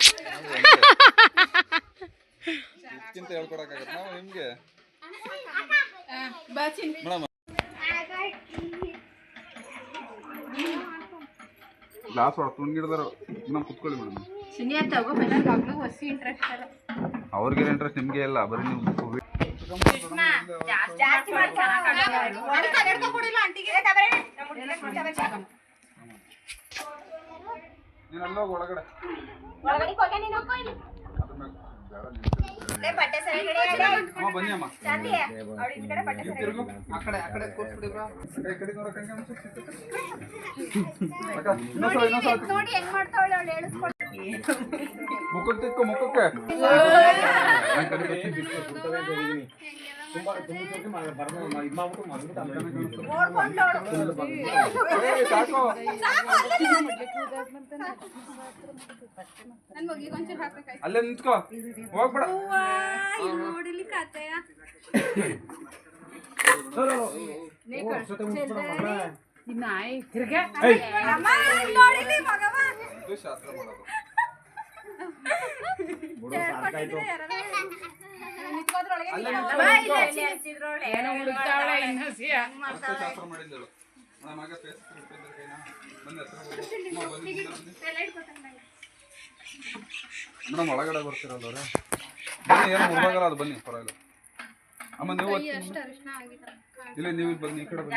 ಇದಕ್ಕಿಂತ ಹೇಳ್ಕೊಡಕ್ಕಾಗತ್ತೆ ನಾವು ನಿಮಗೆ ಮೇಡಮ್. ಗ್ಲಾಸ್ ಹೊಡೆದು ತುಂಗಿಡ್ದಾರ. ಮೇಡಮ್ ಕುತ್ಕೊಳ್ಳಿ ಮೇಡಮ್. ಅವ್ರಿಗೆ ಇಂಟ್ರೆಸ್ಟ್ ನಿಮಗೆ ಇಲ್ಲ, ಬರೀ ನೀವು ನೀನೆಲ್ಲ ಒಳಗಡೆ ಬನ್ನಿ ಅಮ್ಮ. ತಿರುಗು ಆ ಕಡೆ ಕೂರ್ಸ್ಬಿಡಿ ಬ್ರೋ. ಕೈ ಕಡೆ ನೋಡಕ್ಕಂಗೆ ಮುಖಕ್ಕೆ ತಿಕ್ಕು ಮುಖಕ್ಕೆ. ಅಲ್ಲೇ ನಿಂತ್ಕೋ, ಹೋಗ್ಬೇಡ. ಶಾಸ್ತ್ರ ಮಾಡೋದು ಶಾಸ್ತ್ರ ಮಾಡಿದ್ದಳು ಮಗ. ಮೇಡಮ್ ಒಳಗಡೆ ಬರ್ತಿರಲ್ಲ ಬನ್ನಿ. ಏನು ಮುಳುವಾಗಲ್ಲ ಅದು, ಬನ್ನಿ ಪರವಾಗಿಲ್ಲ. ಅಮ್ಮ ನೀವು ಇಲ್ಲ, ನೀವು ಬನ್ನಿ ಈ ಕಡೆ ಬನ್ನಿ.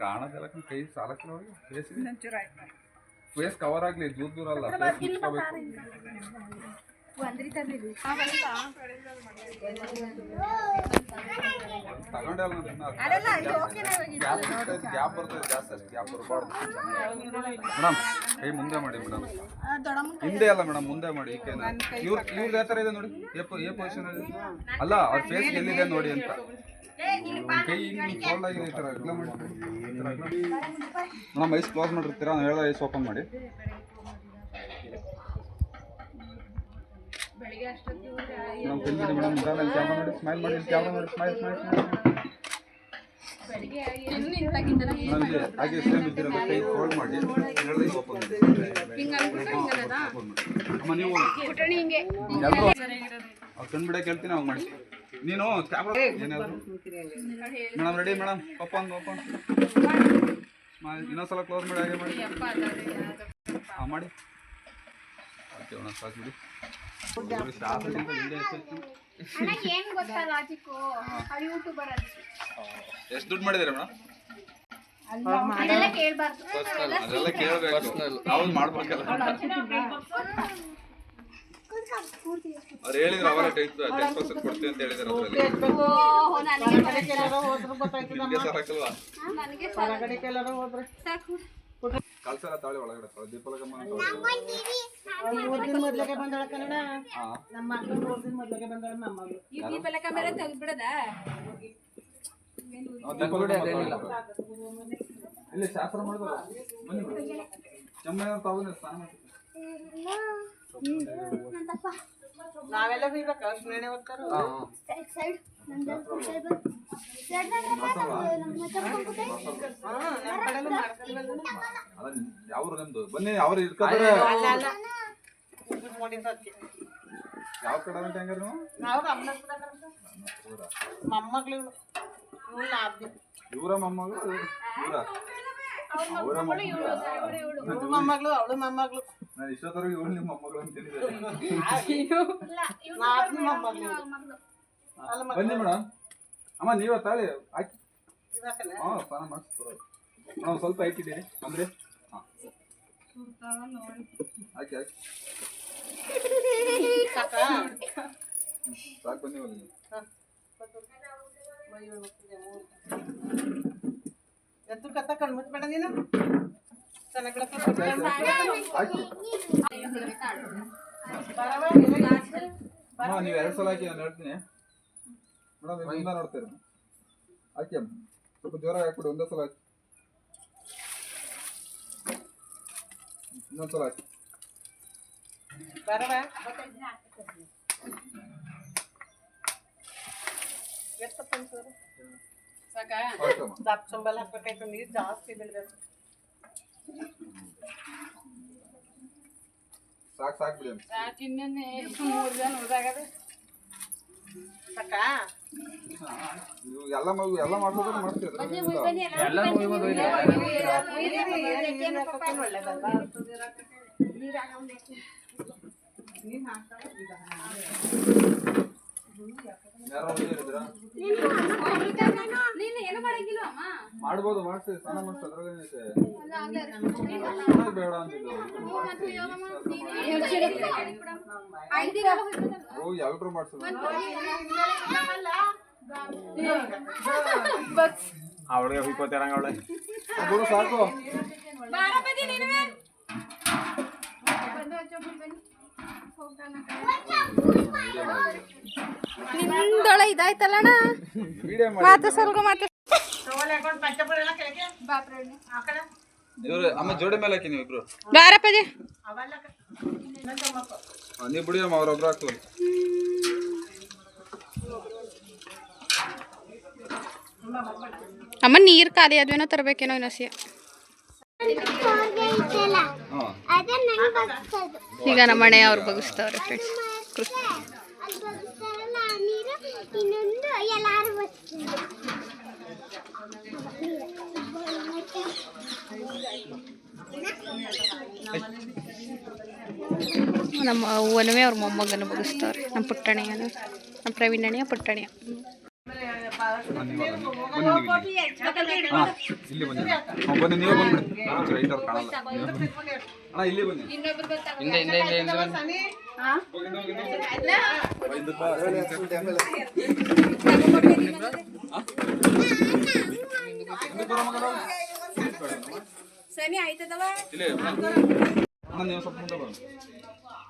ಕಾಣೋದೆಲ್ಲ ಕೈ ಸಾಲಕ್ಕೆ ಫೇಸ್ ಕವರ್ ಆಗಲಿ, ದೂರ ಅಲ್ಲ. ತಗೊಂಡೆ ಗ್ಯಾಪ್ ಬರ್ತದೆ ಜಾಸ್ತಿ, ಅಷ್ಟು ಗ್ಯಾಪ್ ಬರಬಾರ್ದು. ಮೇಡಮ್ ಕೈ ಮುಂದೆ ಮಾಡಿ ಮೇಡಮ್. ಹಿಂದೆ ಅಲ್ಲ ಮೇಡಮ್, ಮುಂದೆ ಮಾಡಿ. ಇವ್ರದ್ದು ಯಾವ ಥರ ಇದೆ ನೋಡಿ, ಎ ಪೊಸಿಷನ್ ಇದೆ ಅಲ್ಲ, ಅವ್ರ ಫೇಸ್ ಎಲ್ಲಿದೆ ನೋಡಿ ಅಂತ. ಕೈ ಫೋಲ್ಡ್ ಆಗಿದೆ ಈ ಥರ ಎಲ್ಲ ಮಾಡಿ ಮೇಡಮ್. ಐಸ್ ಕ್ಲೋಸ್ ಮಾಡಿರ್ತೀರಾ, ನಾನು ಹೇಳಿದ್ರೆ ಐಸ್ ಓಪನ್ ಮಾಡಿ. ಮೇಡಮ್ ತಿಂದಿಡಿ ಮೇಡಮ್. ಕ್ಯಾಮ್ರಾ ನೋಡಿ, ಸ್ಮೈಲ್ ಮಾಡಿ. ಕ್ಯಾಮ್ರಾ ನೋಡಿ, ಸ್ಮೈಲ್. ನನಗೆ ಹಾಗೆ ಸೇಮ್ ಇದ್ದಿರೋದು. ಕೈ ಫೋಲ್ಡ್ ಮಾಡಿ, ಹೇಳಿದ್ರೆ ಓಪನ್ ಮಾಡಿ. ಅಮ್ಮ ನೀವು ಎಲ್ಲರೂ ಅವ್ರು ಕಂಡುಬಿಡಕ್ಕೆ ಹೇಳ್ತೀನಿ, ಅವಾಗ ಮಾಡಿ. ನೀನು ಕ್ಯಾಮ್ರಾ ಏನಾದ್ರು ಮೇಡಮ್ ರೆಡಿ ಮೇಡಮ್. ಓಪನ್ ಇನ್ನೊಂದ್ಸಲ ಕ್ಲೋಸ್ ಮಾಡಿ, ಹಾಗೆ ಮಾಡಿ. ಹಾಂ ಮಾಡಿ. ಓಕೆ ಮೇಡಮ್, ಸಾಕು ಬಿಡಿ. ಎಷ್ಟು ದುಡ್ಡು ಮಾಡಿದ್ದೀರಾ ಮೇಡಮ್? ಅದೆಲ್ಲ ಕೇಳಬೇಕು, ನಾವು ಮಾಡ್ಬೇಕಲ್ಲ. ಅವ್ರು ಹೇಳಿದ್ರು ಅವರ 10% ಕೊಡ್ತೀವಿ ಅಂತ ಹೇಳಿದಾರೆ. ನಿಮಗೆ ಸಾಕಲ್ವಾ? ಕಳ್ಸಲ್ಲ ತಾಳಿ ಒಳಗಡೆ ದೀಪಲಗಮ್ಮ ಅಂತ. ಮೊದ್ಲಿಗೆ ಬಂದಳ ಕನ್ನಡ. ನಮ್ಮ ಮಕ್ಕಳು 3 ದಿನ ಮೊದ್ಲಿಗೆ ಬಂದಳ. ಇಲ್ಲಿ ಶಾಸ್ತ್ರ ಮಾಡಿದ್ರು. ಬನ್ನಿ ಚೆಮ್ಮೆ ತಗೊಂಡು ಸ್ನಾನ ಮಾಡಿ. ನಾವೆಲ್ಲ ಬೀಳ್ಬೇಕಾ ಸುಮ್ಮನೆ ಹೋಗ್ತಾರ ಯಾವ್ರು ನಮ್ದು ಬನ್ನಿ ಅವ್ರು ಇರ್ತಾರೆ ಅಲ್ಲ ಅಲ್ಲ ನೋಡಿದ್ದು ಅದಕ್ಕೆ ಯಾವ ಕಡೆ ಅಂತ ಹೆಂಗಾರ ನೀವು ನಾವು ಮೊಮ್ಮಗಳು ಇವಳು ನಾದ್ನಿ ಇವರ ಮೊಮ್ಮಗಳು ಇವರ ಅವರ ಇವಳು ಮೊಮ್ಮಗಳು ಅವಳು ಮೊಮ್ಮಗಳು ನಾನು ಇಷ್ಟೊತ್ತವರೆಗೆ ಇವಳು ನಿಮ್ಮ ಮೊಮ್ಮಗಳು ಅಂತ ತಿಳಿದೆ ನಾದ್ನಿ ಮೊಮ್ಮಗಳು ಅಲ್ಲ ಬನ್ನಿ ಮೇಡಮ್ ಅಮ್ಮ ನೀವ ತಾಳಿ ಹಾಕಿ ಇವಾಕಲ್ಲ ಹಾಂ ಸ್ನಾನ ಮಾಡಿಸ್ಕೊಡೋದು ಮೇಡಮ್ ಸ್ವಲ್ಪ ಹಾಕಿದ್ದೀರಿ ಅಂದರೆ ಹಾಂ ಹಾಕಿ ಹಾಕಿ ಸಾಕ ಸಾಕು ಬನ್ನಿ ಹೋಗಿ ಎದ್ದು ಕತ್ತ ಕಣ್ಮುಚ್ಬೇಡ ನೀನು ಚೆನ್ನಾಗಿ ಹಾಕಿ ಅಮ್ಮ ನೀವು 2 ಸಲ ಹಾಕಿ ನಾನು ಹೇಳ್ತೀನಿ ಮೇಡಮ್ ಇಂದ ನೋಡ್ತೀರಿ ಹಾಕಿ ಅಮ್ಮ ಸ್ವಲ್ಪ ಜೋರಾಗಿ ಹಾಕ್ಬಿಡಿ ಒಂದೇ ಸಲ ಹಾಕಿ ಇನ್ನೊಂದು ಸಲ ಹಾಕಿ ಬರವಾ ಎಷ್ಟಪ್ಪ ಸಾಕ ಹಾಕಮ್ಮ ದಪ್ಪ ಚಂಬಲ್ ಹಾಕ್ಬೇಕಾಯ್ತು ನೀರು ಜಾಸ್ತಿ ಬೀಳ್ಬೇಕು ಸಾಕು ಸಾಕು ಬಿಡಿ ಅಮ್ಮ ಸಾಕ ನೀವು ಎಲ್ಲ ಮಾಡ್ಸೋದ್ರೆ ಮಾಡ್ತೀರಿ ಒಳ್ಳೇದಲ್ಲ ಯಾರೋ ಹೇಳಿದ್ರಾ ಮಾಡ್ಬೋದು ಮಾಡ್ತೀವಿ ಸ್ನಾನ ಮಾಡಿಸಿ ಅದ್ರಾಗೇನೈತೆ ಬೇಡ ಅಂತಿದ್ದು ಹೋಗಿ ಎಲ್ರು ಮಾಡ್ಸೋದು ಅವಳಿಗೆ ಹುಯ್ಕೋತಿರಂಗ ಅವಳೆ ಬಿಡು ಸಾಕು ನಿಮ್ದೊಳೆ ಇದಾಯ್ತಲ್ಲಣ್ಣ ವಿಡಿಯೋ ಮಾತು ಸ್ವಲ್ಪ ಮಾತು ಇವ್ರು ಆಮೇಲೆ ಜೋಡಿ ಮೇಲೆ ಹಾಕಿ ನೀವು ಇಬ್ರು ಬಾರಪ್ಪಜಿ ನೀವು ಬಿಡಿ ಅಮ್ಮ ಅವ್ರೊಬ್ರು ಹಾಕ್ತೀವಿ ಅಮ್ಮ ನೀರು ಖಾಲಿ ಆದ್ವೇನೋ ತರಬೇಕೇನೋ ಇನ್ನೊಸಿ ಹಾಂ ಈಗ ನಮ್ಮ ಮನೆ ಅವ್ರು ಬಗ್ಗಿಸ್ತವ್ರೆ ಫ್ರೆಂಡ್ಸ್ ನಮ್ಮ ಅವ್ವನವೇ ಅವ್ರ ಮೊಮ್ಮಗನ ಬಗ್ಗಿಸ್ತವ್ರೆ ನಮ್ಮ ಪುಟ್ಟಣಿಯನು ನಮ್ಮ ಪ್ರವೀಣಣಿಯ ಪುಟ್ಟಣಿಯ ಇಲ್ಲಿ ಬನ್ನಿ ಬನ್ನಿ ನೀವೇ ಬಂದ್ಬಿಡಿ ರೈಟ್ ಅವ್ರು ಕಾಣಲ್ಲ ಅಣ್ಣ ಇಲ್ಲಿ ಬನ್ನಿ ಅಣ್ಣ ನೀವು ಸ್ವಲ್ಪ ಮುಂದೆ ಬರೋಣ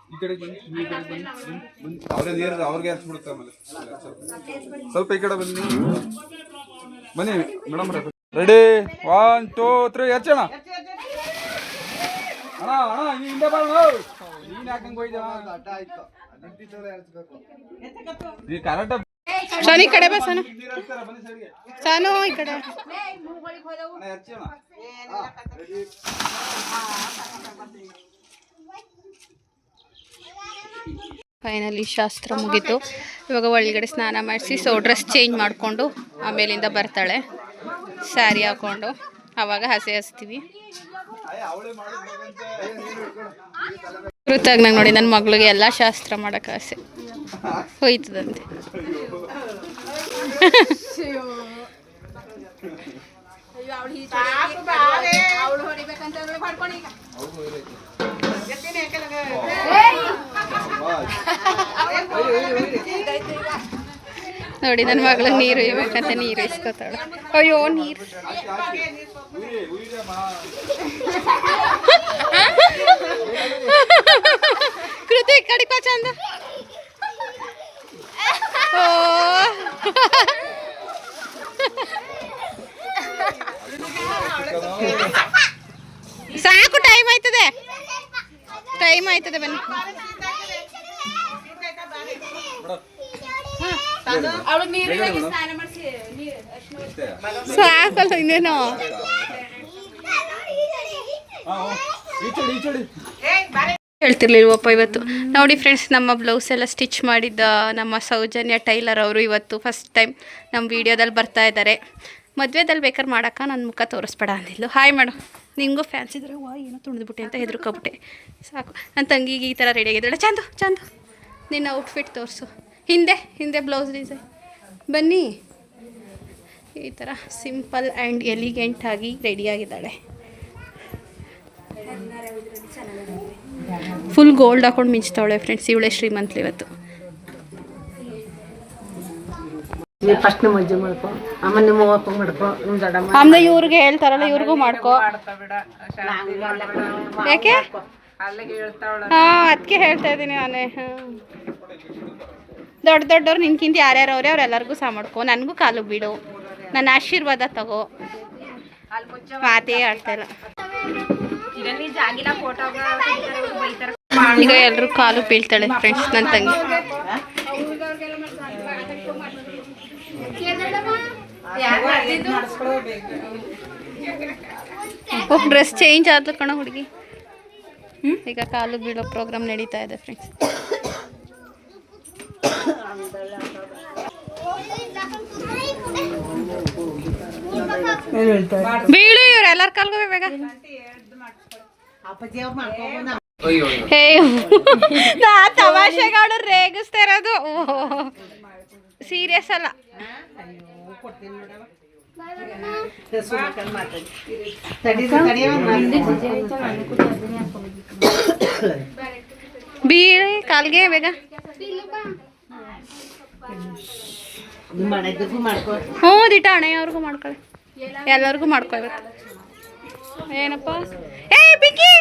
ಈ ಕಡೆ ಬನ್ನಿ ಈ ಕಡೆ ಬನ್ನಿ ಬನ್ನಿ ಅವರೇ ನೀರು ಅವ್ರಿಗೆ ಹಚ್ಬಿಡುತ್ತೆ ಆಮೇಲೆ ಸ್ವಲ್ಪ ಈ ಕಡೆ ಬನ್ನಿ ಬನ್ನಿ ಮೇಡಮ್ ರೆಡಿ 1 2 3 ಹಚ್ಚೋಣ ಅಣ್ಣ ಅಣ್ಣ ನೀ ಹಿಂದೆ ಬರೋಣ ನೀನು ಯಾಕಂಗೆ ಹೋಯ್ದವ ನೀ ಕರೆಕ್ಟ್ ಸಾನು ಈ ಕಡೆ ಬಾ ಸಾನು ಬನ್ನಿ ಸೈಡ್ಗೆ ಸಾನು ಈ ಕಡೆ ಅಣ್ಣ ಹಚ್ಚೋಣ ಫೈನಲಿ ಶಾಸ್ತ್ರ ಮುಗೀತು ಇವಾಗ ಒಳಗಡೆ ಸ್ನಾನ ಮಾಡಿಸಿ ಸೊ ಡ್ರೆಸ್ ಚೇಂಜ್ ಮಾಡಿಕೊಂಡು ಆಮೇಲಿಂದ ಬರ್ತಾಳೆ ಸ್ಯಾರಿ ಹಾಕ್ಕೊಂಡು ಆವಾಗ ಹಸೆ ಹಚ್ತೀವಿ ಕೃತಾಗ ನಂಗೆ ನೋಡಿ ನನ್ನ ಮಗಳಿಗೆ ಎಲ್ಲ ಶಾಸ್ತ್ರ ಮಾಡೋಕೆ ಆಸೆ ಹೋಯ್ತದಂತೆ ನೋಡಿ ನನ್ನ ಮಗಳಿಗೆ ನೀರು ಇಯ್ಬೇಕಂತ ನೀರು ಇಸ್ಕೊತಾಳೆ ಅಯ್ಯೋ ನೀರು ಕೃತಿ ಕಡಿಕೋ ಚಂದ ಓ ಸಾಕು ಟೈಮ್ ಆಯ್ತದೆ ಬನ್ನಿ ಸಾಕಲ್ಲ ಇನ್ನೇನು. ಹೇಳ್ತಿರ್ಲಿಲ್ವಪ್ಪ ಇವತ್ತು ನೋಡಿ ಫ್ರೆಂಡ್ಸ್, ನಮ್ಮ ಬ್ಲೌಸ್ ಎಲ್ಲ ಸ್ಟಿಚ್ ಮಾಡಿದ್ದ ನಮ್ಮ ಸೌಜನ್ಯ ಟೈಲರ್ ಅವರು ಇವತ್ತು ಫಸ್ಟ್ ಟೈಮ್ ನಮ್ಮ ವೀಡಿಯೋದಲ್ಲಿ ಬರ್ತಾ ಇದ್ದಾರೆ. ಮದುವೆದಲ್ಲಿ ಬೇಕಾದ್ರೆ ಮಾಡೋಕ್ಕ ನನ್ನ ಮುಖ ತೋರಿಸ್ಬೇಡ ಅಂದಿಲ್ಲ. ಹಾಯ್ ಮಾಡು, ನಿಂಗೂ ಫ್ಯಾನ್ಸ್ ಇದ್ರೆ ವಾ ಏನೋ ತುಳಿದ್ಬಿಟ್ಟೆ ಅಂತ ಹೆದರ್ಕೊಬಿಟ್ಟೆ. ಸಾಕು, ನನ್ನ ತಂಗಿಗೆ ಈ ಥರ ರೆಡಿ ಆಗಿದ್ದಾಳೆ. ಚಂದು ನಿನ್ನ ಔಟ್ಫಿಟ್ ತೋರಿಸು. ಹಿಂದೆ ಬ್ಲೌಸ್ ಡಿಸೈನ್. ಬನ್ನಿ, ಈ ಥರ ಸಿಂಪಲ್ ಆ್ಯಂಡ್ ಎಲಿಗೆಂಟಾಗಿ ರೆಡಿಯಾಗಿದ್ದಾಳೆ. ಫುಲ್ ಗೋಲ್ಡ್ ಹಾಕೊಂಡು ಮಿಂಚ್ತಾವಳೆ ಫ್ರೆಂಡ್ಸ್. ಇವಳೆ ಶ್ರೀಮಂತ್ಲಿ ಇವತ್ತು. ಫಸ್ಟ್ ನಿಮ್ಮ ಅಜ್ಜಿ ಮಾಡ್ಕೊ, ಆಮೇಲೆ ನಿಮ್ಮ ಅಪ್ಪ ಮಾಡ್ಕೊ, ನಿಮ್ಮ ದೊಡ್ಡಮ್ಮ. ಆಮೇಲೆ ಇವ್ರಿಗೆ ಹೇಳ್ತಾರಲ್ಲ ಇವ್ರಿಗೂ ಮಾಡ್ಕೊ. ಯಾಕೆ? ಅದಕ್ಕೆ ಹೇಳ್ತಾ ಇದ್ದೀನಿ ನಾನೇ. ದೊಡ್ಡವ್ರು ನಿನ್ಕಿಂತ ಯಾರ್ಯಾರು ಅವರೇ ಅವ್ರೆಲ್ಲರಿಗೂ ಸಹ ಮಾಡ್ಕೊ. ನನಗೂ ಕಾಲು ಬಿಡು, ನನ್ನ ಆಶೀರ್ವಾದ ತಗೋ. ಮಾತೇ ಆಡ್ತಾಯಿಲ್ಲ. ಈಗ ಎಲ್ಲರೂ ಕಾಲು ಬೀಳ್ತಾಳೆ ಫ್ರೆಂಡ್ಸ್ ನನ್ನ ತಂಗಿ. ಡ್ರೆಸ್ ಚೇಂಜ್ ಆದ್ಲು ಕಣ ಹುಡುಗಿ. ಈಗ ಕಾಲು ಬೀಳೋ ಪ್ರೋಗ್ರಾಮ್ ನಡೀತಾ ಇದೆ ಫ್ರೆಂಡ್ಸ್. ಬೀಳು, ಇವ್ರು ಎಲ್ಲರ ಕಾಲ್ಗೂ ಬೇಗ. ಹೇ ತಮಾಷೆಗಳು ರೇಗಿಸ್ತಾ ಇರೋದು, ಸೀರಿಯಸ್ ಅಲ್ಲ. ಬೀಳಿ ಕಾಲ್ಗೆ ಬೇಗ. ಹ್ಞೂ ದಿಟ ಅಣ್ಣಯ್ಯವ್ರಿಗೂ ಮಾಡ್ಕೊಳ್ಳಿ, ಎಲ್ಲರಿಗೂ ಮಾಡ್ಕೊ ಇವತ್ತು. ಏನಪ್ಪ ಏ ಪಿಂಕಿ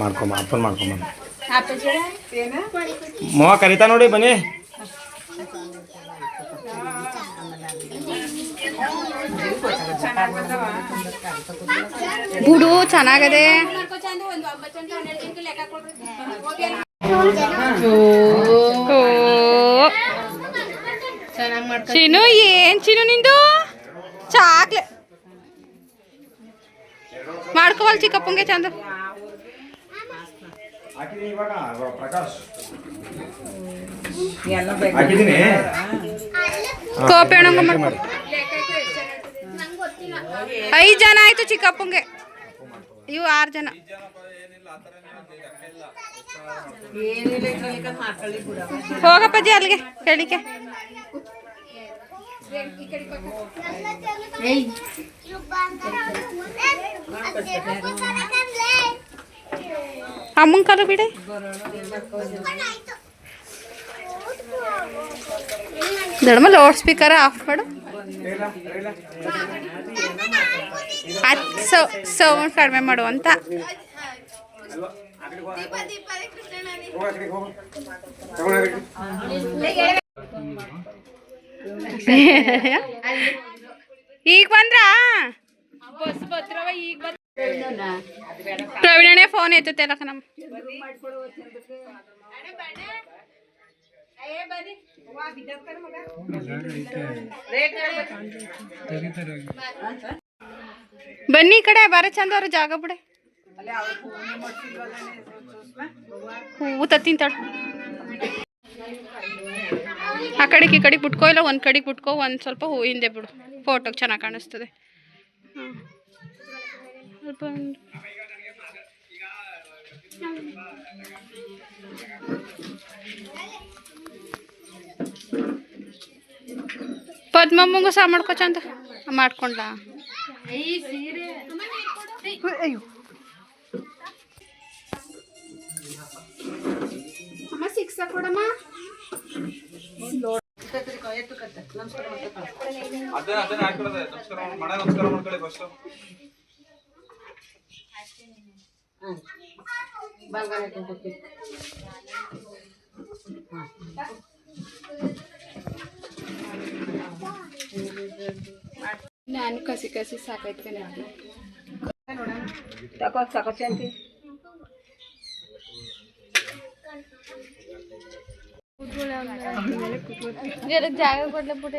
ಮಾಡ್ಕೊಂಬ ಅಪ್ಪನ ಮಾಡ್ಕೊಂಬ. ಮೋ ಕರಿತಾ ನೋಡಿ ಬನ್ನಿ. ಬುಡು ಚೆನ್ನಾಗದೆ. ಚಿನ್ನು ಏನ್ ಚಿನ್ನು ನಿಂದು ಚಾಕ್ಲೆ ಮಾಡ್ಕೋವಲ್ ಚಿಕ್ಕಪ್ಪಂಗೆ ಚಂದ. ಕಾಪಿ ಹಣ್ಣಂಗ ಮಾಡಿ 5 ಜನ ಆಯ್ತು ಚಿಕ್ಕಪ್ಪಂಗೆ, ಇವು 6 ಜನ. ಹೋಗಪ್ಪಾಜಿ ಅಲ್ಲಿಗೆ ಹೇಳಿಕೆ. ಅಮ್ಮನ ಕಾಲು ಬಿಡೆ. ದೊಡ್ಡಮ್ಮ ಲೌಡ್ ಸ್ಪೀಕರ್ ಆಫ್ ಮಾಡು. ಸೌಂಡ್ ಕಡಿಮೆ ಮಾಡು ಅಂತ. ಈಗ ಬಂದ್ರ ಪ್ರವೀಣನೇ ಫೋನ್ ಎತ್ತುತ್ತಿಲ್ಲ ಕಣಮ್ಮ. ಬನ್ನಿ ಈ ಕಡೆ ಬಾರ ಚಂದ ಅವ್ರ ಜಾಗ ಬಿಡೆ. ಹೂವು ತತ್ತಿಂತ ಆ ಕಡೆಗೆ ಈ ಕಡೆಗೆ ಬಿಟ್ಕೋ, ಇಲ್ಲ ಒಂದು ಕಡೆಗೆ ಬಿಟ್ಕೋ, ಒಂದು ಸ್ವಲ್ಪ ಹೂ ಹಿಂದೆ ಬಿಡು, ಫೋಟೋಗೆ ಚೆನ್ನಾಗಿ ಕಾಣಿಸ್ತದೆ. ಸ್ವಲ್ಪ ಪದ್ಮಮ್ಮಂಗೂ ಸಹ ಮಾಡ್ಕೋ ಚಂದ ಮಾಡ್ಕೊಂಡ. ಅಯ್ಯೋ ಅಮ್ಮ ಸಿಕ್ಸ ಕೊಡಮ್ಮ. ಅದನ್ನ ಹಾಕಿರೋದೆ. ನಮಸ್ಕಾರ ಮಾಡ್ಕೊಳ್ಳಿ ಫಸ್ಟ್. ನಾನು ಕಸಿ ಕಸಿ ಸಾಕೈತೆ ತಗೋ ಸಾಕತ್ತೆ ಜಾಗ ಕೊಡ್ಲಬಿಟ್ಟು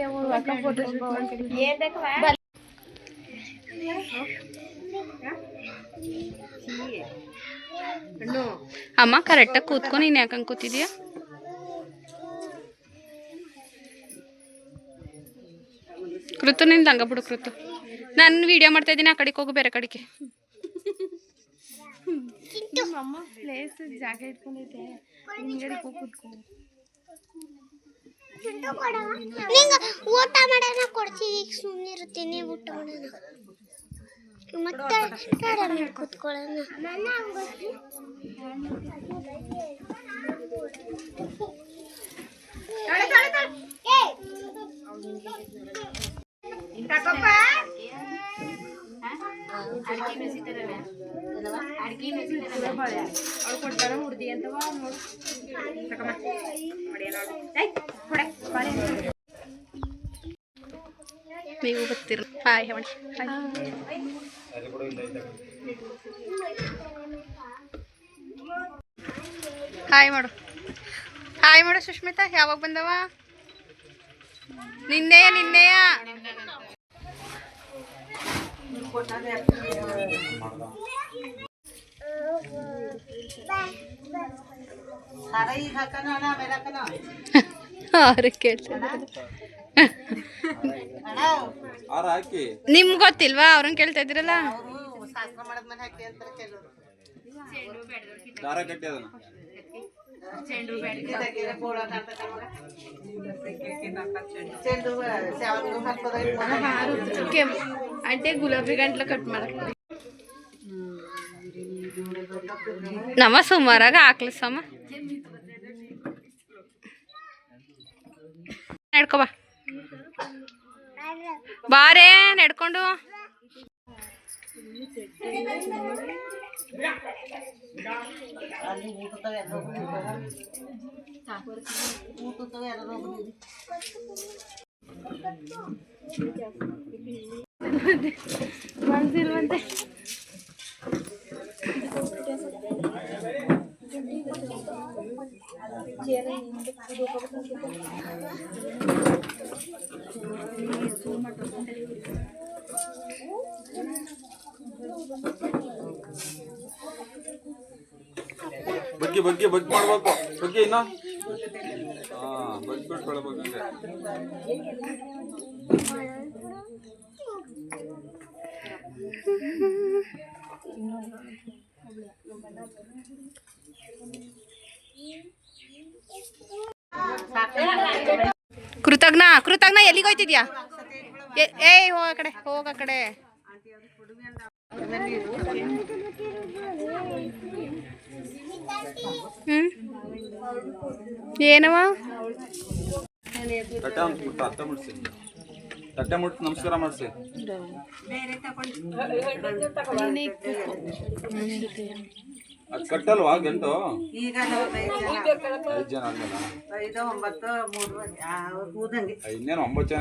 ಅಮ್ಮ ಕರೆಕ್ಟಾಗಿ ಕೂತ್ಕೊ. ನೀನು ಯಾಕಂಗೆ ಕೂತಿದ್ಯಾ? ಕೃತು ನಿಂದು ಹಂಗ ಬಿಡು ಕೃತು. ನಾನು ವಿಡಿಯೋ ಮಾಡ್ತಾ ಇದ್ದೀನಿ, ಆ ಕಡೆಗೆ ಹೋಗು, ಬೇರೆ ಕಡೆಗೆ. ಅಮ್ಮ ಪ್ಲೇಸ್ ಜಾಗ ಇಟ್ಕೊಂಡೈತೆ, ಹಿಂಗಡೆ ಹೋಗಿ ಕೂತ್ಕೊ. ಊಟ ಮಾಡೋಣ ಕೊಡ್ತೀವಿ, ಸುಮ್ಮನೆ ಇರ್ತೀನಿ. ಊಟ ಮಾಡೋಣ ಮತ್ತೆ ಕೂತ್ಕೊಳ್ಳೋಣ. ನೀವು ಗೊತ್ತಿರ. ಹಾಯ್ ಹೇಳಿ. ಹಾಯ್ ಮಾಡು, ಹಾಯ್ ಮಾಡು ಸುಷ್ಮಿತಾ. ಯಾವಾಗ ಬಂದವ? ನಿನ್ನೆಯ ಸಾರ ಈಗ ಹಾಕೋಣ ಆಮೇಲೆ ಹಾಕೋಣ. ಅವ್ರಿಗೆ ಕೇಳ್ತಿದ್ದಾರೆ. ಆರ ಹಾಕಿ ನಿಮ್ಗೆ ಗೊತ್ತಿಲ್ವಾ? ಅವ್ರನ್ನ ಕೇಳ್ತಾ ಇದ್ದೀರಲ್ಲ. ಅವರು ಶಾಸ್ತ್ರ ಮಾಡಿದ್ಮೇಲೆ ಹಾಕಿ ಅಂತಾರೆ ಕೆಲವರು. ದಾರ ಕಟ್ಟಿ ಅದನ್ನ ಚೆಂಡು ಸೇವಂತಿಗೆ ಹಾಕೋದ అంటే గులాబీ గంటల కట్ ಮಾಡಕ್ಕೆ ನಮ್ಮ ಸುಮಾರಾಗ ಹಾಕ್ಲಿಸಮ್ಮ. ನಡ್ಕೊ ಬಾ, ಬಾರೇ ನಡ್ಕೊಂಡು. ಅಲ್ಲಿ ಊಟದ ಎಲ್ಲರೂ ಮನ್ಸಿಲ್ವಂತೆ. ಬಗ್ಗೆ ಬಗ್ಗೆ ಬಗ್ಗೆ ಮಾಡ್ಬೇಕು. ಬಗ್ಗೆ ಇನ್ನ ಬಗ್ಗೆ ಬಿಟ್ಟು ಬೆಳಬೇಕು. ಕೃತಜ್ಞ ಎಲ್ಲಿಗೆ ಹೋಯ್ತಿದ್ಯಾ? ಏಯ್ ಹೋಗ ಕಡೆ, ಹೋಗ ಕಡೆ. ಏನವ ತಟ್ಟೆ ಮುಟ್ಟು ನಮಸ್ಕಾರ ಮಾಡಿಸಿ. ಅದು ಕಟ್ಟಲ್ವಾ ಗಂಟು? ಈಗ 5 ಜನ ಆದ್ಮೇಲೆ 5, 9, 3 ಕೂದಂಗೆ ಇನ್ನೇನು 9 ಜನ.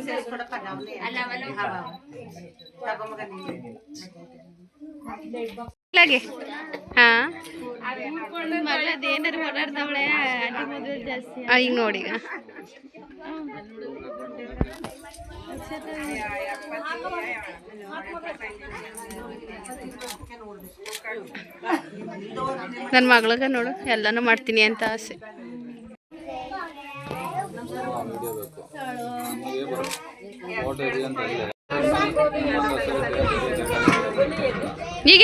ಸೇರಿಸ್ಕೊಡಪ್ಪ ನಮ್ಮನೆ ತಗೊಂಬಗ ನೀನು. ಈಗ ನೋಡಿ ನನ್ನ ಮಗಳಿಗೆ ನೋಡು ಎಲ್ಲಾನು ಮಾಡ್ತೀನಿ ಅಂತ ಆಸೆ. ಈಗ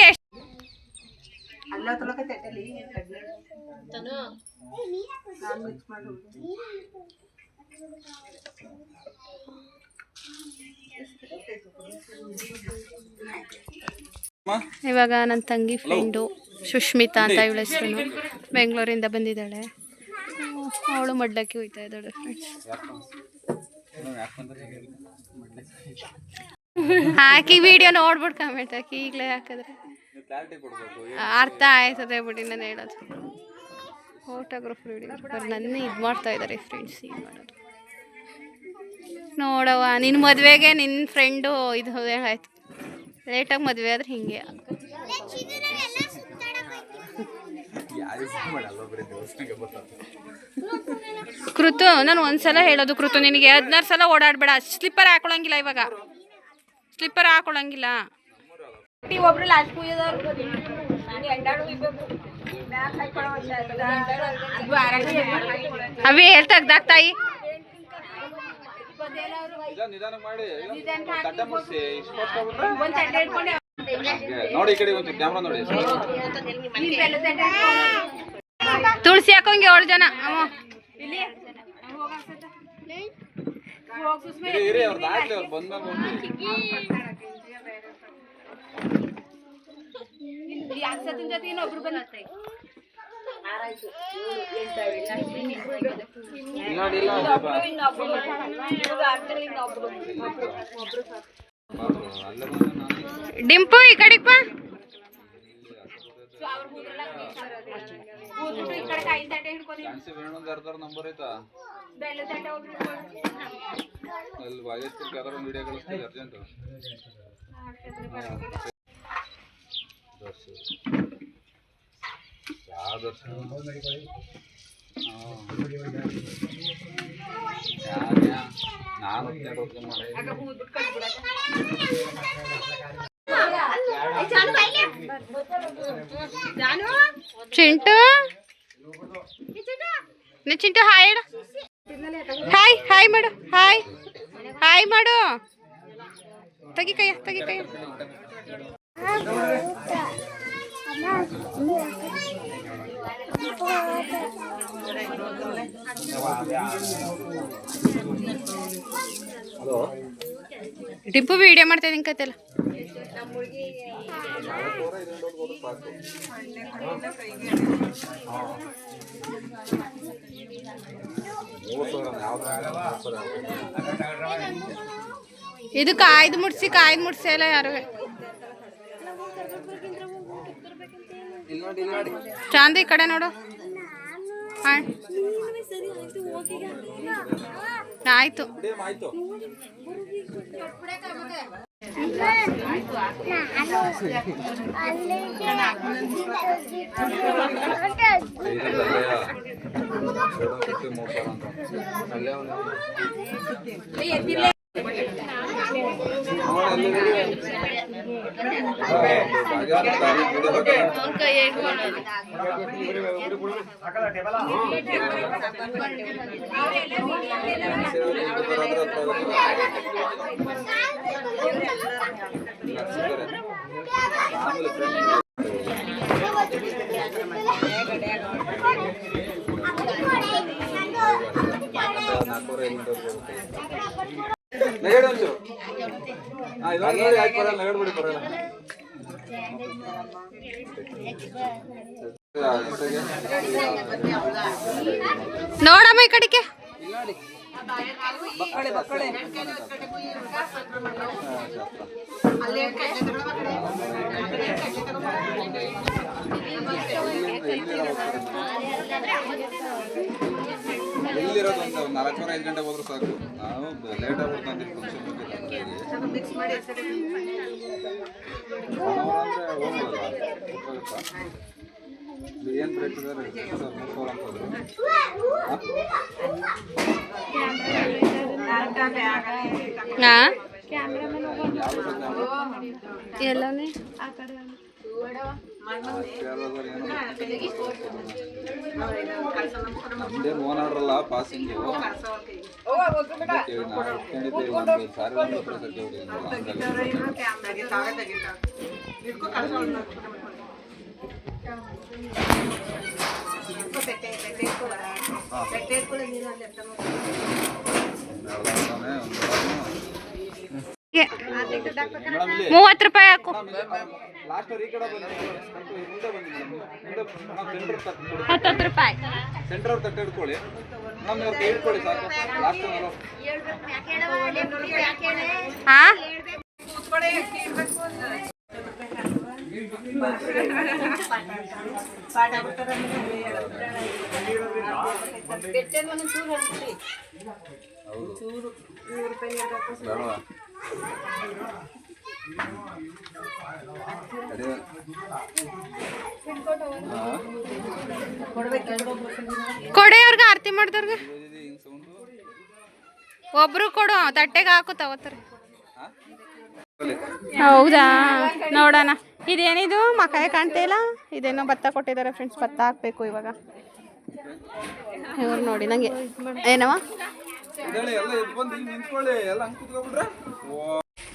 ಅಲ್ಲ ತೊಳಕ ತೆಟ್ಟಲಿ ಮಿಕ್ಸ್ ಮಾಡು. ಇವಾಗ ನನ್ನ ತಂಗಿ ಫ್ರೆಂಡು ಸುಷ್ಮಿತಾ ಅಂತ ಇವಳ ಹೆಸರು, ಬೆಂಗಳೂರಿಂದ ಬಂದಿದ್ದಾಳೆ. ಅವಳು ಮಡ್ಲಕ್ಕಿ ಹೋಯ್ತಾ ಇದ್ದಾಳೆ ಫ್ರೆಂಡ್ಸ್. ಹಾಕಿ ವಿಡಿಯೋ ನೋಡ್ಬಿಟ್ಟು ಕಮೆಂಟ್ ಹಾಕಿ, ಈಗಲೇ ಹಾಕಿದ್ರೆ ಅರ್ಥ ಆಯ್ತದೆ ಬಿಡಿ ನಾನು ಹೇಳೋದು. ಫೋಟೋಗ್ರಫರ್ ವಿಡಿಯೋಗ್ರಫರ್ ನನ್ನ ಇದು ಮಾಡ್ತಾ ಇದ್ದಾರೆ ಫ್ರೆಂಡ್ಸ್. ಏನು ಮಾಡೋದು ನೋಡವ್ವ, ನಿನ್ನ ಮದುವೆಗೆ ನಿನ್ನ ಫ್ರೆಂಡು ಇದು ಆಯ್ತು, ಲೇಟಾಗಿ ಮದುವೆ ಆದ್ರೆ ಹಿಂಗೆ. ಕೃತು ನಾನು ಒಂದ್ಸಲ ಹೇಳೋದು ಕೃತು ನಿನಗೆ 16 ಸಲ ಓಡಾಡಬೇಡ. ಸ್ಲಿಪ್ಪರ್ ಹಾಕೊಳಂಗಿಲ್ಲ ಇವಾಗ, ಸ್ಲಿಪ್ಪರ್ ಹಾಕೊಳಂಗಿಲ್ಲ. ಒಬ್ರು ಲಾಸ್ಟ್ ಅವೇ ಹೇಳ್ತಾ ತೆಗ್ದಾಕ್ ತಾಯಿ. ನಿಧಾನ ಮಾಡಿ ನೋಡಿ, ಈ ಕಡೆ ಒಂದು ಕ್ಯಾಮ್ರಾ ನೋಡಿ. ತುಳಸಿ ಹಾಕೋಂಗೆ 7 ಜನ. ಇರಿ ಅವ್ರು ದಾಟ್ಲಿ, ಅವ್ರು ಬಂದ್ಮೇಲೆ ಜೊತೆ ಇನ್ನೊಬ್ರು ಬಂದ ಡಿಂಪು ಈ ಕಡೆಗೆ ಬಾ. ನಂಬರ್ ಐತಾ ಅಲ್ಲಿ ವಾಗೇಶ್ವರ್ ಯಾವ್ದಾರ ಒಂದು ವಿಡಿಯೋ ಕಳಿಸ್ತೀವಿ ಅರ್ಜೆಂಟ್. ನಾನು Chintu Chintu hi hi hi ಮಾಡು, ಹಾಯ್ ಹಾಯ್ ಮಾಡು. ತೆಗಿ ಕೈಯ, ತೆಗಿ ಕೈಯ. ಡಿಂಪು ವಿಡಿಯೋ ಮಾಡ್ತಾ ಇದೀನಿ ಕತೆಲ್ಲ. ಇದು ಕಾಯ್ದು ಮುಟ್ಸಿ ಎಲ್ಲ ಯಾರು ಚಾಂದಿ ಈ ಕಡೆ ನೋಡು. ಆಯ್ತು. ನೋಡಮ್ಮ ಈ ಕಡೆಗೆ. ಎಲ್ಲಿರೋದು ಅಂತ 4-5 ಗಂಟೆ ಹೋದ್ರು ಸಾಕು. ನಾವು ಲೇಟ್ ಆಗ್ಬಿಡ್ತು ಏನು ರೇಟ್ ಇದೆ? 3,000 ಎಲ್ಲನೇ ನಮ್ದೇನು ಓನ್ ಆರ್ಡ್ರಲ್ಲ, ಪಾಸಿಂಗ್. ₹30 ಹಾಕು. ಲಾಸ್ಟ್ ಈ ಕಡೆ ಬನ್ನಿ, ಮುಂದೆ ಬನ್ನಿ ಮೇಡಮ್. ₹10 ಸೆಂಟರ್ ಅವ್ರು ತಟ್ಟೆ ಹಿಡ್ಕೊಳ್ಳಿ ಮೇಡಮ್, ಇವ್ರು ಕೈ ಹಿಡ್ಕೊಳ್ಳಿ ಸಾಕು. ಲಾಸ್ಟ್ ಬೇಡವಾ? ಕೊಡೆ ಅವ್ರಿಗೆ ಆರತಿ ಮಾಡ್ದವ್ರಿಗೆ ಒಬ್ರು ಕೊಡು ತಟ್ಟೆಗೆ ಹಾಕು ತಗೋತಾರೆ. ಹೌದಾ ನೋಡೋಣ. ಇದೇನಿದು ಮಕಾಯಿ ಕಾಣ್ತಾ ಇಲ್ಲ. ಇದೇನೋ ಭತ್ತ ಕೊಟ್ಟಿದ್ದಾರೆ ಫ್ರೆಂಡ್ಸ್. ಭತ್ತ ಹಾಕ್ಬೇಕು ಇವಾಗ. ಇವ್ರು ನೋಡಿ ನಂಗೆ ಏನವ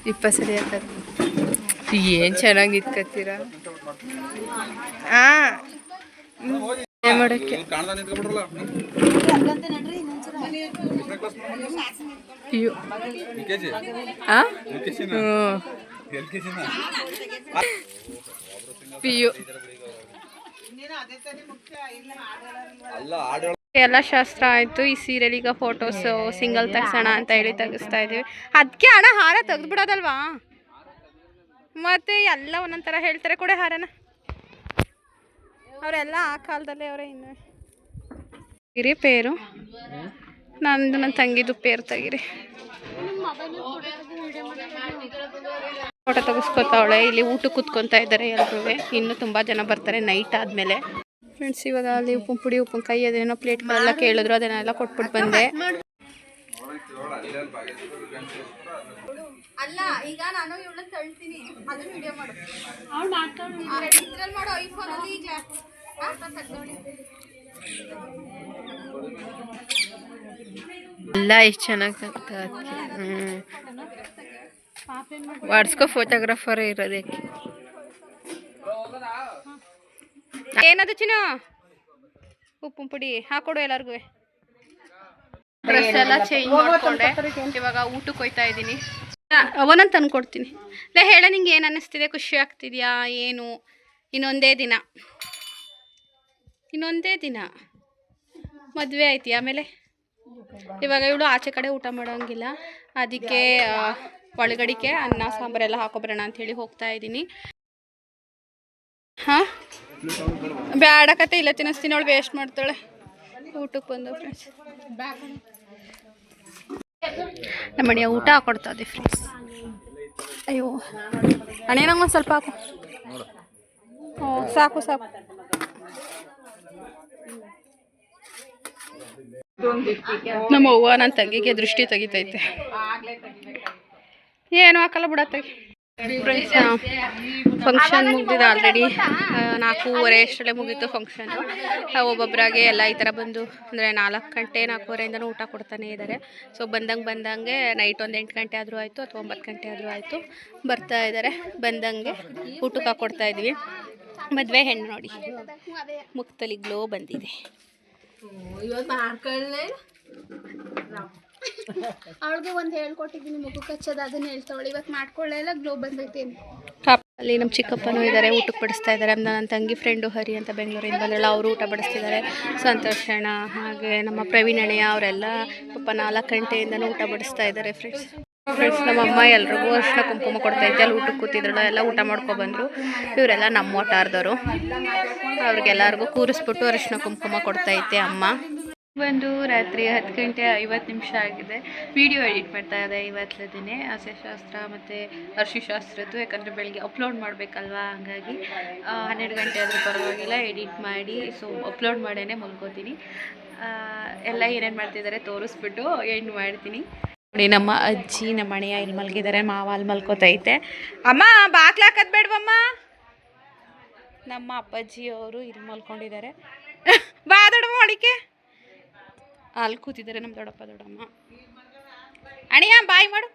20 ಸರಿ ಆಗ್ತದೆ. ಏನು ಚೆನ್ನಾಗಿ ನಿಂತ್ಕೊತೀರಾ ಏನ್ ಮಾಡೋಕ್ಕೆ. ಅಯ್ಯೋ ಪಿಯು ಎಲ್ಲ ಶಾಸ್ತ್ರ ಆಯ್ತು. ಈ ಸೀರಿಯಲ್ ಈಗ ಫೋಟೋಸ್ ಸಿಂಗಲ್ ತೆಗ್ಸೋಣ ಅಂತ ಹೇಳಿ ತೆಗಿಸ್ತಾ ಇದೀವಿ. ಅದಕ್ಕೆ ಹಣ ಹಾರ ತೆಗೆದ್ಬಿಡೋದಲ್ವಾ ಮತ್ತೆ ಎಲ್ಲ ಒಂದೊಂಥರ ಹೇಳ್ತಾರೆ. ಕೊಡೆ ಹಾರನ. ಅವರೆಲ್ಲ ಆ ಕಾಲದಲ್ಲೇ ಅವರೇ. ಇನ್ನು ತೆಗಿರಿ ಪೇರು. ನಂದು ನನ್ನ ತಂಗಿದು ಪೇರು ತೆಗಿರಿ. ಫೋಟೋ ತೆಗೆಸ್ಕೊತಾವಳೆ. ಇಲ್ಲಿ ಊಟ ಕೂತ್ಕೊತಾ ಇದ್ದಾರೆ ಎಲ್ಲರೂ. ಇನ್ನೂ ತುಂಬ ಜನ ಬರ್ತಾರೆ ನೈಟ್ ಆದಮೇಲೆ. ಫ್ರೆಂಡ್ಸ್ ಇವಾಗ ಅಲ್ಲಿ ಉಪ್ಪಿನ ಉಪ್ಪಿನಕಾಯಿ ಅದೇನೋ ಪ್ಲೇಟ್ಗಳೆಲ್ಲ ಕೇಳಿದ್ರು. ಅದನ್ನೆಲ್ಲ ಕೊಟ್ಬಿಟ್ಟು ಬಂದೆ. ಅಲ್ಲ ಈಗ ನಾನು ಇವಳನ್ನ ತಳ್ತೀನಿ. ಅದನ್ನ ವಿಡಿಯೋ ಮಾಡು. ಮಾಡು ಐಫೋನಲ್ಲಿ ಈಗ ಎಲ್ಲ ಎಷ್ಟು ಚೆನ್ನಾಗಿ ವಾಟ್ಸ್ಕೋ ಫೋಟೋಗ್ರಾಫರ್ ಇರೋದಕ್ಕೆ. ಏನದು ಚಿನ್ನ ಉಪ್ಪು ಪುಡಿ ಹಾಕೊಡು ಎಲ್ಲರಿಗೂ. ಡ್ರೆಸ್ ಎಲ್ಲ ಚೇಂಜ್ ಮಾಡ್ಕೊಂಡೆ. ಇವಾಗ ಊಟಕ್ಕೆ ಹೋಯ್ತಾ ಇದ್ದೀನಿ. ಅವನಂತ ತಂದ್ಕೊಡ್ತೀನಿ. ಇಲ್ಲ ಹೇಳ, ನಿಂಗೆ ಏನು ಅನ್ನಿಸ್ತಿದೆ? ಖುಷಿ ಆಗ್ತಿದ್ಯಾ ಏನು? ಇನ್ನೊಂದೇ ದಿನ ಮದುವೆ ಐತಿ. ಆಮೇಲೆ ಇವಾಗ ಇವಳು ಆಚೆ ಕಡೆ ಊಟ ಮಾಡೋಂಗಿಲ್ಲ. ಅದಕ್ಕೆ ಒಳಗಡಿಕೆ ಅನ್ನ ಸಾಂಬಾರೆಲ್ಲ ಹಾಕೊಬರೋಣ ಅಂಥೇಳಿ ಹೋಗ್ತಾ ಇದ್ದೀನಿ. ಹಾಂ ಬ್ಯಾಡಕತ್ತೆ ಇಲ್ಲ ತಿನ್ನಿಸ್ತೀನಿ. ಅವಳು ವೇಸ್ಟ್ ಮಾಡ್ತಾಳೆ. ಊಟಕ್ಕೆ ಬಂದು ಫ್ರೆಂಡ್ಸ್ ನಮ್ಮ ಮನೆಯ ಊಟ ಹಾಕೊಡ್ತಾ ಇದ್ದೆ ಫ್ರೆಂಡ್ಸ್. ಅಯ್ಯೋ ಅಣ್ಣೇ ನಂಗೆ ಒಂದು ಸ್ವಲ್ಪ ಹಾಕು. ಹ್ಞೂ ಸಾಕು. ನಮ್ಮ ಅವ್ವ ನನ್ನ ತಂಗಿಗೆ ದೃಷ್ಟಿ ತೆಗಿತೈತೆ. ಏನು ಹಾಕಲ್ಲ ಬಿಡತ್ತೆ. ಫಂಕ್ಷನ್ ಮುಗಿದಿದೆ ಆಲ್ರೆಡಿ. 4:30 ಅಷ್ಟರಲ್ಲೇ ಮುಗೀತು ಫಂಕ್ಷನ್ನು. ಒಬ್ಬೊಬ್ಬರಾಗೆ ಎಲ್ಲ ಈ ಥರ ಬಂದು ಅಂದರೆ 4 ಗಂಟೆ 4:15 ಊಟ ಕೊಡ್ತಾನೆ ಇದ್ದಾರೆ. ಸೊ ಬಂದಂಗೆ ನೈಟ್ ಒಂದು 8 ಗಂಟೆ ಆದರೂ ಆಯಿತು ಅಥವಾ 9 ಗಂಟೆ ಆದರೂ ಆಯಿತು ಬರ್ತಾ ಇದ್ದಾರೆ. ಬಂದಂಗೆ ಊಟಕ್ಕೆ ಹಾಕ್ಕೊಡ್ತಾ ಇದ್ವಿ. ಮದುವೆ ಹೆಣ್ಣು ನೋಡಿ ಮುಖದಲ್ಲಿ ಗ್ಲೋ ಬಂದಿದೆ. ಅವಳಿಗೆ ಒಂದು ಹೇಳ್ಕೊಟ್ಟಿದ್ದೀನಿ ಮುಖಕ್ಕೆ ಹಚ್ಚೋದು. ಅದನ್ನ ಹೇಳ್ತಾವಳು. ಇವತ್ತು ಮಾಡ್ಕೊಳ್ಳೆಲ್ಲ ಗ್ಲೋ ಬಂದೈತೇನೆ. ಅಲ್ಲಿ ನಮ್ಮ ಚಿಕ್ಕಪ್ಪನೂ ಇದ್ದಾರೆ. ಊಟಕ್ಕೆ ಬಡಿಸ್ತಾ ಇದ್ದಾರೆ. ನನ್ನ ತಂಗಿ ಫ್ರೆಂಡು ಹರಿ ಅಂತ ಬೆಂಗಳೂರಿಂದ ಬಂದಳು. ಅವರು ಊಟ ಬಡಿಸ್ತಿದ್ದಾರೆ. ಸಂತೋಷ್ ಅಣ್ಣ ಹಾಗೆ ನಮ್ಮ ಪ್ರವೀಣ್ ಅಣ್ಣಯ್ಯ ಅವರೆಲ್ಲ ಪಾಪ 4 ಗಂಟೆಯಿಂದನೂ ಊಟ ಬಡಿಸ್ತಾ ಇದ್ದಾರೆ ಫ್ರೆಂಡ್ಸ್. ನಮ್ಮಮ್ಮ ಎಲ್ರಿಗೂ ಅರ್ಶಿನ ಕುಂಕುಮ ಕೊಡ್ತೈತೆ. ಅಲ್ಲಿ ಊಟಕ್ಕೆ ಕೂತಿದ್ರಲ್ಲ ಎಲ್ಲ ಊಟ ಮಾಡ್ಕೊಬಂದರು. ಇವರೆಲ್ಲ ನಮ್ಮ ಓಟಾರ್ದವರು. ಅವ್ರಿಗೆಲ್ಲರಿಗೂ ಕೂರಿಸ್ಬಿಟ್ಟು ಅರ್ಶಿನ ಕುಂಕುಮ ಕೊಡ್ತೈತೆ ಅಮ್ಮ. ಬಂದು ರಾತ್ರಿ 10:50 ಆಗಿದೆ. ವಿಡಿಯೋ ಎಡಿಟ್ ಮಾಡ್ತಾ ಇದೆ ಇವತ್ತಲ ದಿನ ಶಾಸ್ತ್ರ ಮತ್ತು ಅರ್ಶಿಶಾಸ್ತ್ರದ್ದು. ಯಾಕಂದರೆ ಬೆಳಗ್ಗೆ ಅಪ್ಲೋಡ್ ಮಾಡಬೇಕಲ್ವಾ, ಹಂಗಾಗಿ 12 ಗಂಟೆ ಆದರೂ ಪರವಾಗಿಲ್ಲ ಎಡಿಟ್ ಮಾಡಿ ಅಪ್ಲೋಡ್ ಮಾಡೇ ಮಲ್ಕೋತೀನಿ. ಎಲ್ಲ ಏನೇನು ಮಾಡ್ತಿದ್ದಾರೆ ತೋರಿಸ್ಬಿಟ್ಟು ಎಂಡ್ ಮಾಡ್ತೀನಿ. ನೋಡಿ ನಮ್ಮ ಅಜ್ಜಿ ನಮ್ಮ ಅಣ್ಣಯ್ಯ ಇಲ್ಲಿ ಮಲಗಿದ್ದಾರೆ. ಮಾವ ಅಲ್ಲಿ ಮಲ್ಕೋತೈತೆ. ಅಮ್ಮ ಬಾಕ್ಲಾಕದ್ ಬೇಡವಮ್ಮ. ನಮ್ಮ ಅಪ್ಪಾಜಿಯವರು ಇಲ್ಲಿ ಮಲ್ಕೊಂಡಿದ್ದಾರೆ. ಬಾ ದೊಡ್ಡಮ್ಮ ಒಳಿಕೆ. ಅಲ್ಲಿ ಕೂತಿದ್ದಾರೆ ನಮ್ಮ ದೊಡ್ಡಪ್ಪ ದೊಡ್ಡಮ್ಮ. ಅಣ್ಣಯ್ಯ ಬಾಯ್ ಮಾಡು.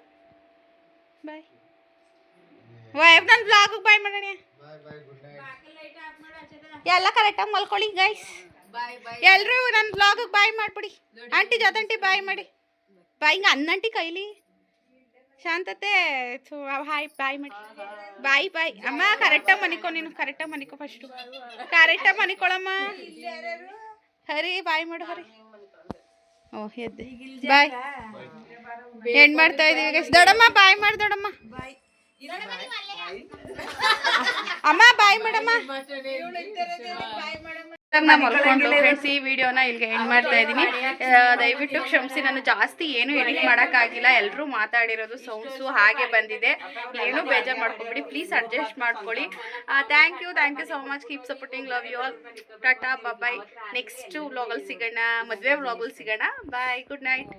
ಬಾಯ್ ನನ್ನ ಬ್ಲಾಗಿಗೆ ಬಾಯ್ ಮಾಡೋಣ. ಎಲ್ಲ ಕರೆಕ್ಟಾಗಿ ಮಲ್ಕೊಳ್ಳಿ ಗೈಸ್. ಎಲ್ಲರೂ ನನ್ನ ಬ್ಲಾಗಿಗೆ ಬಾಯ್ ಮಾಡಿಬಿಡಿ. ಆಂಟಿ ಜೊತೆ ಬಾಯ್ ಮಾಡಿ. ಬಾಯ್ ಹಿಂಗೆ ಅನ್ನಂಟಿ ಕೈಲಿ ಶಾಂತತೆ. ಹಾಯ್ ಬಾಯ್ ಮಾಡಿ. ಬಾಯ್ ಅಮ್ಮ. ಕರೆಕ್ಟಾಗಿ ಮನಿಕೊ. ನೀನು ಕರೆಕ್ಟಾಗಿ ಮನಿಕೊ. ಫಸ್ಟು ಕರೆಕ್ಟಾಗಿ ಮನಿಕೊಳಮ್ಮ. ಹರಿ ಬಾಯ್ ಮಾಡು. ಹರಿ ಎದ್ದೆ ಬಾಯ್. ಎಂಡ್ ಮಾಡ್ತಾ ಇದೀವಿ ಗೈಸ್. ದೊಡ್ಡಮ್ಮ ಬಾಯ್ ಮಾಡಿ. ದೊಡ್ಡಮ್ಮ ಅಮ್ಮ ಬಾಯ್ ಮಾಡಮ್ಮ. ನಾನು ಮಲ್ಕೊಂಡು ಫ್ರೆಂಡ್ಸ್ ಈ ವಿಡಿಯೋನ ಇಲ್ಲಿಗೆ ಎಂಡ್ ಮಾಡ್ತಾ ಇದ್ದೀನಿ. ದಯವಿಟ್ಟು ಕ್ಷಮಿಸಿ, ನಾನು ಜಾಸ್ತಿ ಏನು ಎಡಿಟ್ ಮಾಡೋಕ್ಕಾಗಿಲ್ಲ. ಎಲ್ಲರೂ ಮಾತಾಡಿರೋದು ಸೌಂಡ್ಸು ಹಾಗೆ ಬಂದಿದೆ, ಏನು ಬೇಜಾರು ಮಾಡ್ಕೊಬಿಡಿ, ಪ್ಲೀಸ್ ಅಡ್ಜಸ್ಟ್ ಮಾಡ್ಕೊಳ್ಳಿ. Thank you so much. Keep supporting, love you all. Tata bye. Next ವ್ಲಾಗಲ್ಲಿ ಸಿಗೋಣ, ಮದುವೆ ವ್ಲಾಗಲ್ಲಿ ಸಿಗೋಣ. Bye, good night.